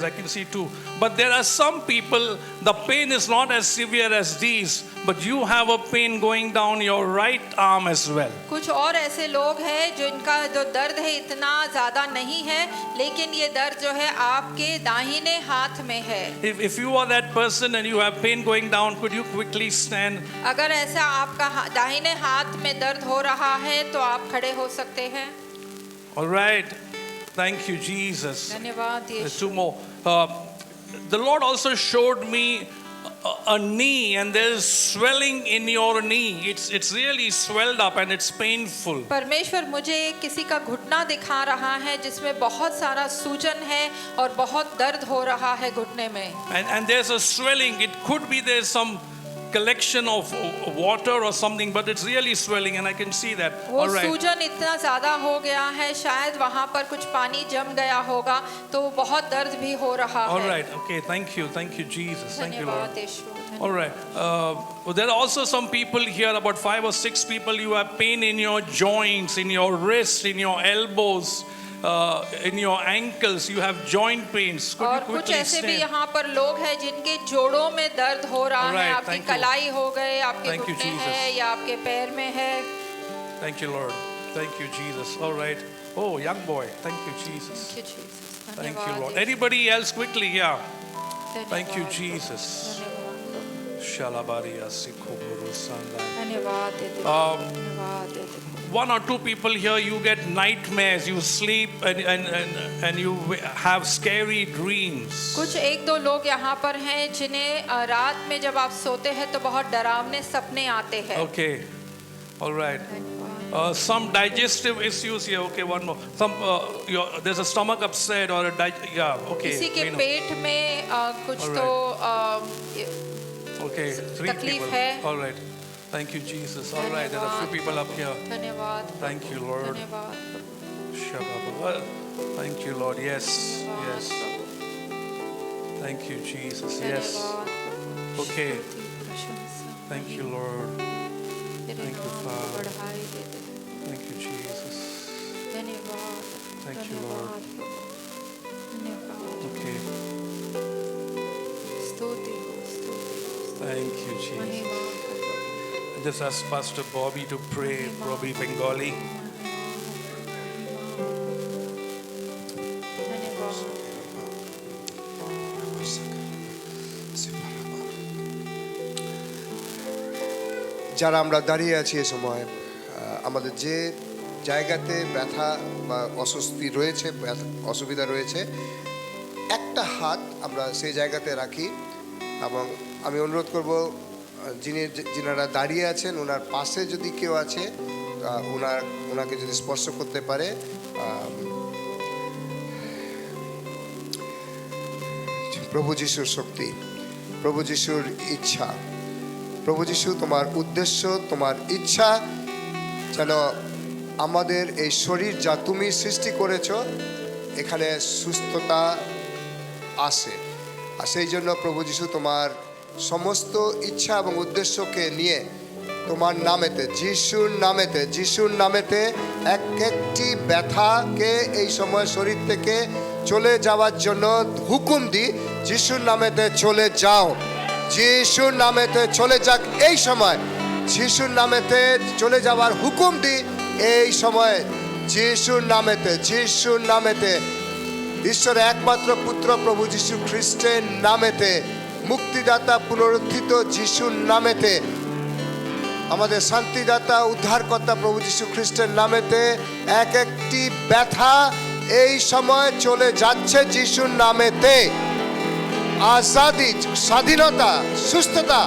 I can see too. But there are some people, the pain is not as severe as these, but you have a pain going down your right arm as well. कुछ और ऐसे लोग हैं जो इनका जो दर्द है इतना ज़्यादा नहीं है, लेकिन ये दर्द जो है आपके दाहिने हाथ में है। If you are that person and you have pain going down, could you quickly stand? अगर ऐसा आपका दाहिने हाथ में दर्द हो रहा है तो आप खड़े हो सकते हैं। All right. Thank you, Jesus. धन्यवाद There's Yeshu. two more. The Lord also showed me a knee, and there's swelling in your knee. It's really swelled up and it's painful. परमेश्वर मुझे किसी का घुटना दिखा रहा है जिसमें बहुत सारा सूजन है और बहुत दर्द हो रहा है घुटने में। And there's a swelling. It could be there's some collection of water or something, but it's really swelling and I can see that. वो All right. सूजन इतना ज़्यादा हो गया है, शायद वहाँ पर कुछ पानी जम गया होगा, तो बहुत दर्द भी हो रहा All है। right. Okay. Thank you, Jesus. Thank you, Lord. धन्यवाद यीशु। All right. There are also some people here, about 5 or 6 people. You have pain in your joints, in your wrists, in your elbows. In your ankles, you have joint pains. Could और you कुछ quickly ऐसे भी stand? यहाँ पर लोग हैं जिनके जोड़ों में दर्द हो रहा All है, right, आपकी thank you. कलाई हो गए, आपके Thank you, घुटने Jesus. हैं या आपके पैर में है। Thank you, Lord. Thank you, Jesus. All right. Oh, young boy. Thank you, Jesus. Thank you, Jesus. Thank you, धन्यवाद Lord. Yeshu. Anybody else quickly? Yeah. Thank you, धन्यवाद। Jesus. धन्यवाद। Shalabaria sikoburu sanda. धन्यवाद देते हैं। Um, धन्यवाद देते हैं। one or two people here, you get nightmares, you sleep and you have scary dreams. कुछ एक दो लोग यहाँ पर हैं जिन्हें रात में जब आप सोते हैं तो बहुत डरावने सपने आते हैं. Okay, all right. Some digestive issues here. Okay, one more. There's a stomach upset or yeah. Okay. किसी के we know. पेट में कुछ All तो Okay, three तकलीफ people. है. All right. Thank you, Jesus. All right, there are a few people up here. धन्यवाद. Thank you, Lord. धन्यवाद. Shabbat. Thank you, Lord. Yes, yes. Thank you, Jesus. Yes. Okay. Thank you, Lord. Thank you, Father. Thank you, Jesus. Thank you, Lord. Okay. Thank you, Jesus. Just ask Pastor Bobby to pray, Bobby Bengali. যারা আমরা দাঁড়িয়ে আছি এ সময় আমাদের যে জায়গাতে ব্যথা বা অস্বস্তি রয়েছে, অসুবিধা রয়েছে, একটা হাত আমরা সেই জায়গাতে রাখি এবং আমি অনুরোধ করব যিনারা দাঁড়িয়ে আছেন ওনার পাশে যদি কেউ আছে ওনাকে যদি স্পর্শ করতে পারে। প্রভু যিশুর শক্তি, প্রভু যিশুর ইচ্ছা, প্রভু যিশু তোমার উদ্দেশ্য, তোমার ইচ্ছা যেন আমাদের এই শরীর যা তুমি সৃষ্টি করেছো এখানে সুস্থতা আসে। আর সেই জন্য প্রভু যিশু তোমার সমস্ত ইচ্ছা এবং উদ্দেশ্যকে নিয়ে তোমার নামেতে, যিশুর নামেতে একটি ব্যথাকে এই সময় শরীর থেকে চলে যাওয়ার জন্য হুকুম দিই। যিশুর নামেতে চলে যাও, যিশুর নামেতে চলে যাক এই সময়, যিশুর নামেতে চলে যাওয়ার হুকুম দিই এই সময়, যিশুর নামেতে ঈশ্বরের একমাত্র পুত্র প্রভু যিশু খ্রিস্টের নামেতে, মুক্তিদাতা পুনরুত্থিত যিশুর নামেতে, আমাদের শান্তিদাতা উদ্ধারকর্তা প্রভু যিশু খ্রিস্টের নামেতে একটি ব্যথা এই সময় চলে যাচ্ছে যিশুর নামেতে। আজাদি, স্বাধীনতা, সুস্থতা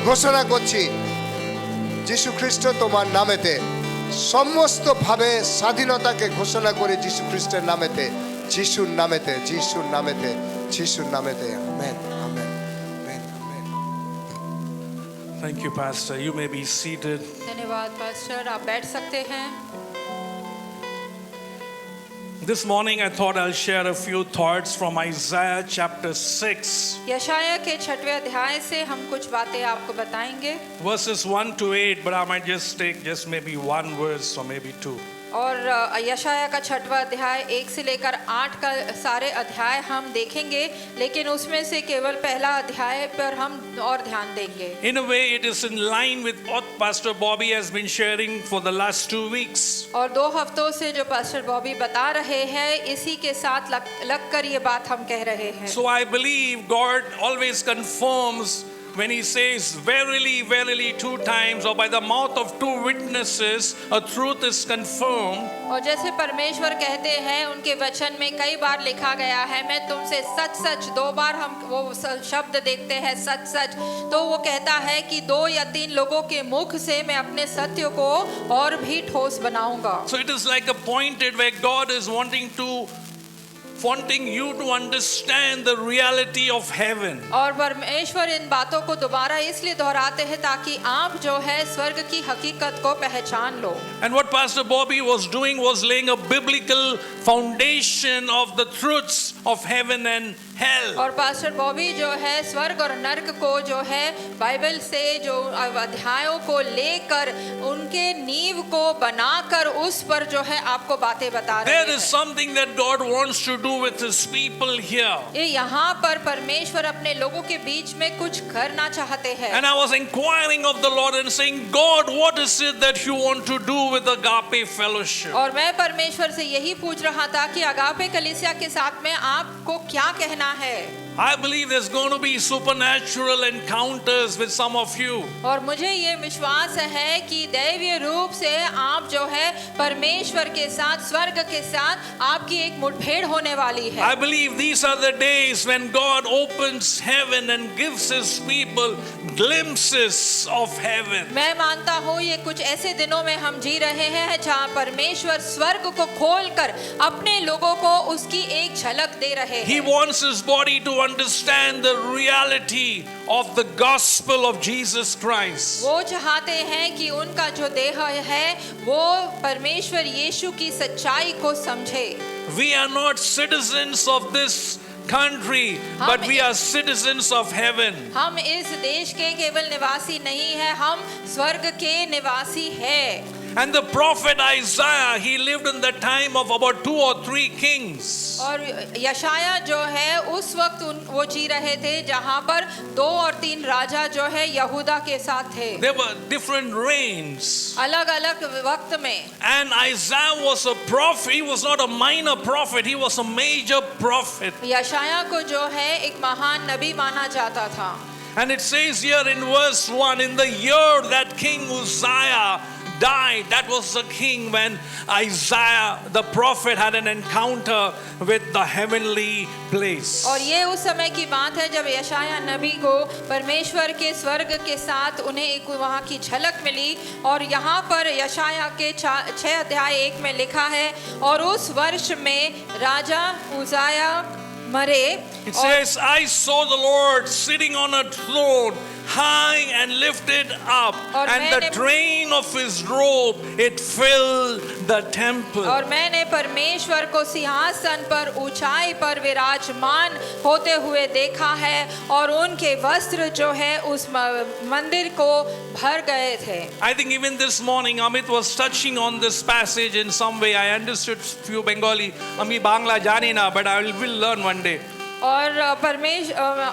ঘোষণা করছি যিশু খ্রিস্ট তোমার নামেতে। সমস্তভাবে স্বাধীনতাকে ঘোষণা করে যিশু খ্রিস্টের নামেতে, যিশুর নামেতে, যিশুর নামেতে, যিশুর নামেতে। Amen, amen, amen, amen. Thank you, Pastor. You may be seated. धन्यवाद पास्टर, आप बैठ सकते हैं। This morning I thought I'll share a few thoughts from Isaiah chapter 6, यशाया के 6वें अध्याय से हम कुछ बातें आपको बताएंगे verses 1 to 8, but I might just take maybe one verse or maybe two. और यशाया का 6वां अध्याय 1 से लेकर 8 का सारे अध्याय हम देखेंगे, लेकिन उसमें से केवल पहला अध्याय पर हम और ध्यान देंगे। In a way it is in line with what Pastor Bobby has been sharing for the last 2 weeks. और 2 हफ्तों से जो पास्टर बॉबी बता रहे हैं इसी के साथ लगकर ये बात हम कह रहे हैं। So I believe God always confirms when he says verily, verily 2 times, or by the mouth of 2 witnesses a truth is confirmed. और जैसे परमेश्वर कहते हैं उनके वचन में कई बार लिखा गया है, मैं तुमसे सच सच, 2 बार हम वो शब्द देखते हैं सच सच, तो वो कहता है कि 2 या 3 लोगों के मुख से मैं अपने सत्य को और भी ठोस बनाऊंगा। So it is like a pointed where God is wanting you to understand the reality of heaven. और परमेश्वर इन बातों को दोबारा इसलिए दोहराते हैं ताकि आप जो है स्वर्ग की हकीकत को पहचान लो। And what Pastor Bobby was doing was laying a biblical foundation of the truths of heaven and hell. और पास्टर बॉबी जो है स्वर्ग और नर्क को जो है बाइबल से जो अध्यायों को लेकर उनके नींव को बनाकर उस पर जो है आपको बातें बता रहे हैं। There is something that God wants to do with his people here. ये यहाँ पर परमेश्वर अपने लोगों के बीच में कुछ करना चाहते हैं। And I was inquiring of the Lord and saying, God, what is it that you want to do with Agape Fellowship? और मैं परमेश्वर से यही पूछ रहा था कि अगापे कलीसिया के साथ में आपको क्या कहना है। I believe there's going to be supernatural encounters with some of you. और मुझे ये विश्वास है कि दैवीय रूप से आप जो है परमेश्वर के साथ, स्वर्ग के साथ आपकी एक मुठभेड़ होने वाली है। I believe these are the days when God opens heaven and gives his people glimpses of heaven. मैं मानता हूँ ये कुछ ऐसे दिनों में हम जी रहे हैं जहाँ परमेश्वर स्वर्ग को खोलकर अपने लोगों को उसकी एक झलक दे रहे He हैं। wants his body to understand the reality of the gospel of Jesus Christ. वो चाहते हैं कि उनका जो देह है वो परमेश्वर यीशु की सच्चाई को समझे। We are not citizens of this country, but we are citizens of heaven. हम इस देश के केवल निवासी नहीं हैं, हम स्वर्ग के निवासी हैं। And the prophet Isaiah, he lived in the time of about 2 or 3 kings. और यशाया जो है उस वक्त वो जी रहे थे जहाँ पर 2 और 3 राजा जो है यहूदा के साथ थे। There were different reigns. अलग-अलग वक्त में। And Isaiah was a prophet. He was not a minor prophet. He was a major prophet. यशाया को जो है एक महान नबी माना जाता था। And it says here in verse 1, in the year that King Uzziah died, that was the king when Isaiah the prophet had an encounter with the heavenly place. और ये उस समय की बात है जब यशाया नबी को परमेश्वर के स्वर्ग के साथ उन्हें एक वहाँ की झलक मिली। और यहाँ पर यशाया के 6 अध्याय 1 में लिखा है, और उस वर्ष में राजा उज़ाया मरे। It says, I saw the Lord sitting on a throne, high and lifted up, and the train of his robe, it filled the temple. और मैंने परमेश्वर को सिंहासन पर ऊंचाई पर विराजमान होते हुए देखा है, और उनके वस्त्र जो है उस मंदिर को भर गए थे। I think even this morning Amit was touching on this passage in some way. I understood few Bengali. Ami Bangla jani na, but I will learn one day. और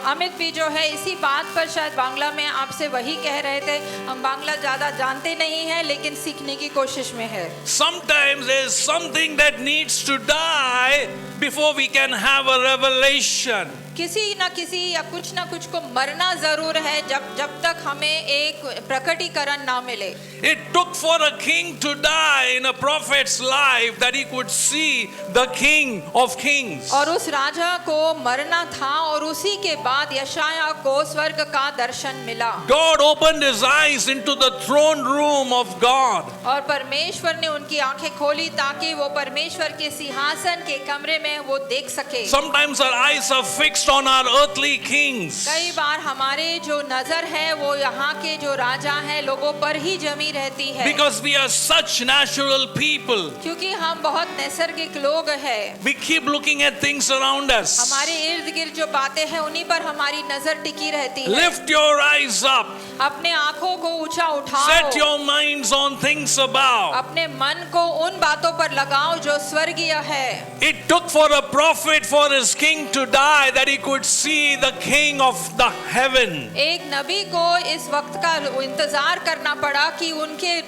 अमित भी जो है इसी बात पर शायद बांग्ला में आपसे वही कह रहे थे। हम बांग्ला ज़्यादा जानते नहीं हैं लेकिन सीखने की कोशिश में है। Sometimes there is something that needs to die before we can have a revelation. किसी ना किसी या कुछ ना कुछ को मरना जरूर है जब तक हमें एक प्रकटीकरण ना मिले। It took for a king to die in a prophet's life that he could see the King of Kings. और उस राजा को मरना था और उसी के बाद यशाया को स्वर्ग का दर्शन मिला। God opened his eyes into the throne room of God. और परमेश्वर ने उनकी आंखें खोली ताकि वो परमेश्वर के सिंहासन के कमरे में वो देख सके। Sometimes our eyes are fixed on our earthly kings. कई बार हमारे जो नजर है वो यहाँ के जो राजा हैं लोगों पर ही जमी रहती है। Because we are such natural people. क्योंकि हम बहुत नैसर्गिक लोग हैं। We keep looking at things around us. हमारे इर्द गिर्द जो बातें हैं उन्हीं पर हमारी नजर टिकी रहती है। Lift your eyes up. अपने आंखों को ऊंचा उठाओ। Set your minds on things above. अपने मन को उन बातों पर लगाओ जो स्वर्गीय है। It took for a prophet for his king to die that he could see the king of the heaven. एक नबी को इस वक्त का इंतजार करना पड़ा कि उनके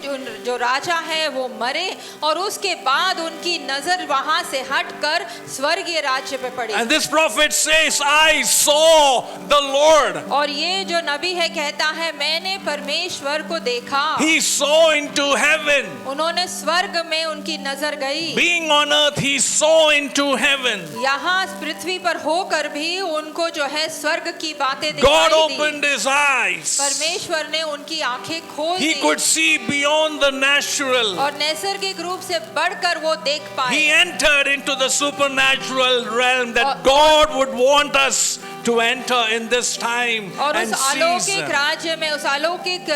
जो राजा है वो मरे और उसके बाद उनकी नजर वहां से हटकर स्वर्गीय राज्य पे पड़ी। And this prophet says, I saw the Lord. और ये जो नबी है कहता है मैंने परमेश्वर को देखा। He saw into heaven. उन्होंने स्वर्ग में उनकी नजर गई। Being on earth, he saw into heaven. यहाँ पृथ्वी पर होकर भी उनको जो है स्वर्ग की बातें God दिखाई दी। opened his eyes. परमेश्वर ने उनकी आंखें खोल He the could see beyond the natural. और नैसर्गिक रूप से बढ़कर वो देख पाए। He entered into the supernatural realm that God would want us to enter in this time और and उस अलौकिक season. राज्य में उस अलौकिक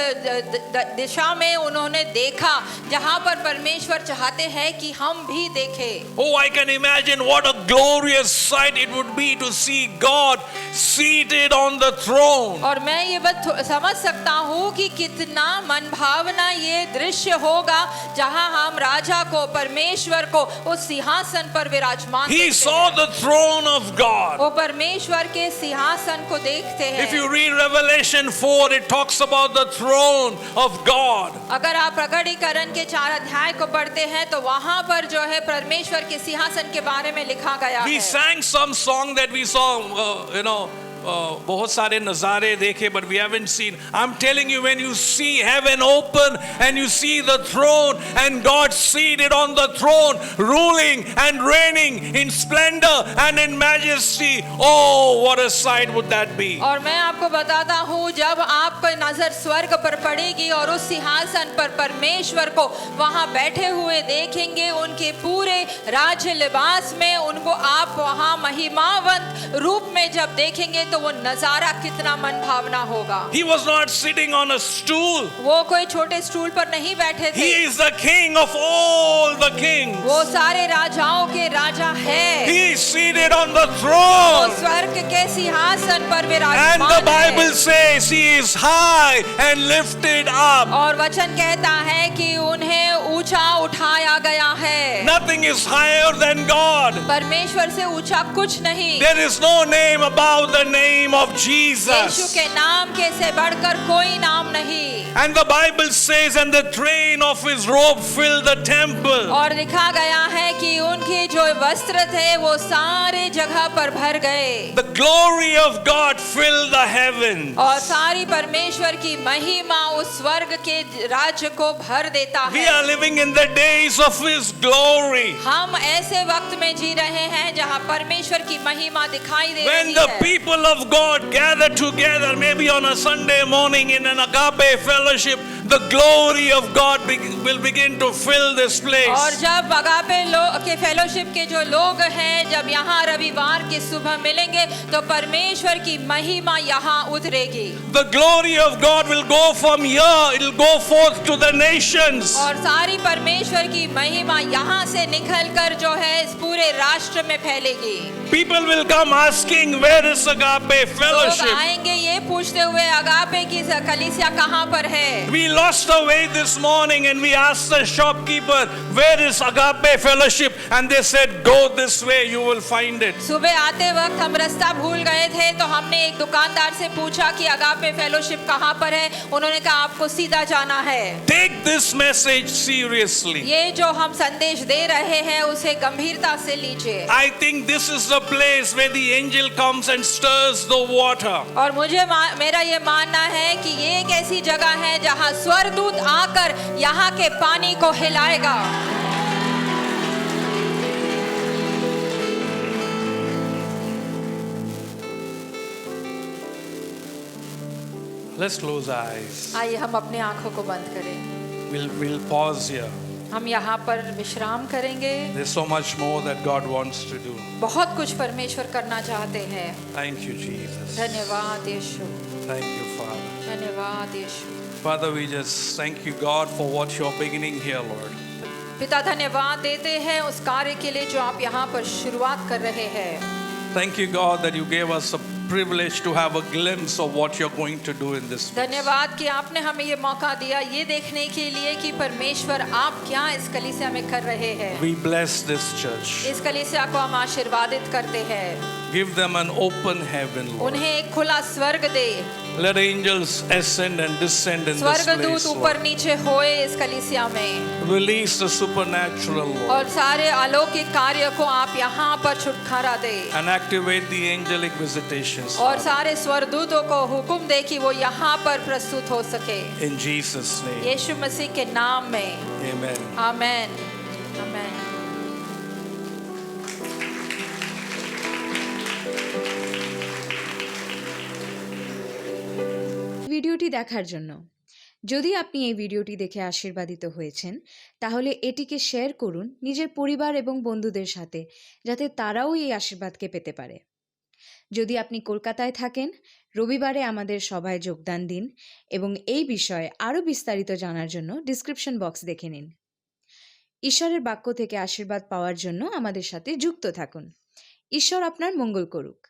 दिशा में उन्होंने देखा जहां पर परमेश्वर चाहते हैं कि हम भी देखें। Oh, I can imagine what a glorious sight it would be to see God seated on the throne. और मैं ये बात समझ सकता हूँ कि कितना मनभावना ये दृश्य होगा जहां हम राजा को परमेश्वर को उस सिंहासन पर विराजमान He देखते saw हैं। the throne of God. वो परमेश्वर के सिंहासन को देखते हैं। If you read Revelation 4, it talks about the throne of God. अगर आप प्रकटीकरण के 4 अध्याय को पढ़ते हैं तो वहां पर जो है परमेश्वर के सिंहासन के बारे में लिखा गया We है। sang some song that we saw, बहुत सारे नज़ारे देखे, but we haven't seen. I'm telling you, when you see heaven open and you see the throne and God seated on the throne, ruling and reigning in splendor and in majesty, oh, what a sight would that be. और मैं आपको बताता हूँ, जब आपकी नजर स्वर्ग पर पड़ेगी और उस सिंहासन पर परमेश्वर को वहां बैठे हुए देखेंगे, उनके पूरे राज्य लिबास में उनको आप वहां महिमावंत रूप में जब देखेंगे तो वो नजारा कितना मनभावना होगा। He was not sitting on a stool. वो कोई छोटे स्टूल पर नहीं बैठे He थे, is the king of all the kings. वो सारे राजाओं के राजा है। He is seated on the वो throne. स्वर्ग के सिंहासन पर And the विराजमान Bible है। says he is high and lifted up. और वचन कहता है कि उन्हें ऊंचा उठाया गया है। Nothing is higher than God. परमेश्वर से ऊंचा कुछ नहीं। There is no name above the name of Yeshu Jesus. के नाम के से बढ़कर कोई नाम नहीं। And the Bible says, and the train of his robe filled the temple. और लिखा गया है कि उनके जो वस्त्र थे वो सारे जगह पर भर गए The glory of God filled the heavens. और सारी परमेश्वर की महिमा उस स्वर्ग के राज्य को भर देता We है। are living in the days of his glory. हम ऐसे वक्त में जी रहे हैं जहाँ परमेश्वर की महिमा दिखाई दे When रही the है। people of God gather together, maybe on a Sunday morning in an agape fellowship, the glory of God will begin to fill this और place. जब अगापे के फेलोशिप के जो लोग हैं, जब यहाँ रविवार की सुबह मिलेंगे तो परमेश्वर की महिमा यहाँ उतरेगी The glory of God will go from here, it will go forth to the nations. और सारी परमेश्वर की महिमा यहाँ से निकलकर जो है इस पूरे राष्ट्र में फैलेगी। People will come asking, where is agape लोग fellowship? आएंगे ये पूछते हुए अगापे की कलीसिया कहाँ पर है। We lost our way this morning and we asked the shopkeeper, where is agape fellowship? And they said, go this way, you will find it. सुबह आते वक्त हम रास्ता भूल गए थे तो हमने एक दुकानदार से पूछा कि अगापे फेलोशिप कहाँ पर है। उन्होंने कहा आपको सीधा जाना है। Take this message seriously. ये जो हम संदेश दे रहे हैं उसे गंभीरता से लीजिए। I think this is the place where the angel comes and stirs the water. और मुझे मेरा ये मानना है कि ये एक ऐसी जगह है जहाँ स्वर्गदूत आकर यहाँ के पानी को हिलाएगा। Let's close our eyes. आइए हम अपने आंखों को बंद करें। We'll pause here. हम यहाँ पर विश्राम करेंगे। There's so much more that God wants to do. बहुत कुछ परमेश्वर करना चाहते हैं। Thank you, Jesus. धन्यवाद यीशु। Thank you, Father. धन्यवाद यीशु। Father, we just thank you, God, for what you're beginning here, Lord. पिता धन्यवाद देते हैं उस कार्य के लिए जो आप यहाँ पर शुरुआत कर रहे हैं। Thank you, God, that you gave us a privilege to have a glimpse of what you're going to do in this place. धन्यवाद कि आपने हमें ये मौका दिया ये देखने के लिए कि परमेश्वर आप क्या इस कलीसिया में कर रहे हैं। We bless this church. इस कलीसिया को हम आशीर्वादित करते हैं। Give them an open heaven, Lord. उन्हें एक खुला स्वर्ग दे। Let angels ascend and descend in this स्वर्गदूत place, ऊपर Lord. नीचे होए इस कलीसिया में Release the supernatural, Lord. और सारे अलौकिक कार्य को आप यहाँ पर छुटकारा दे And activate the angelic visitations, और Father. सारे स्वर्गदूतों को हुक्म दे कि वो यहाँ पर प्रस्तुत हो सके। In Jesus' name. यीशु मसीह के नाम में Amen. आमेन आमेन। ভিডিওটি দেখার জন্য যদি আপনি এই ভিডিওটি দেখে আশীর্বাদিত হয়েছেন তাহলে এটিকে শেয়ার করুন নিজের পরিবার এবং বন্ধুদের সাথে যাতে তারাও এই আশীর্বাদকে পেতে পারে। যদি আপনি কলকাতায় থাকেন রবিবারে আমাদের সভায় যোগদান দিন এবং এই বিষয়ে আরও বিস্তারিত জানার জন্য ডেসক্রিপশন বক্স দেখে নিন। ঈশ্বরের বাক্য থেকে আশীর্বাদ পাওয়ার জন্য আমাদের সাথে যুক্ত থাকুন। ঈশ্বর আপনার মঙ্গল করুক।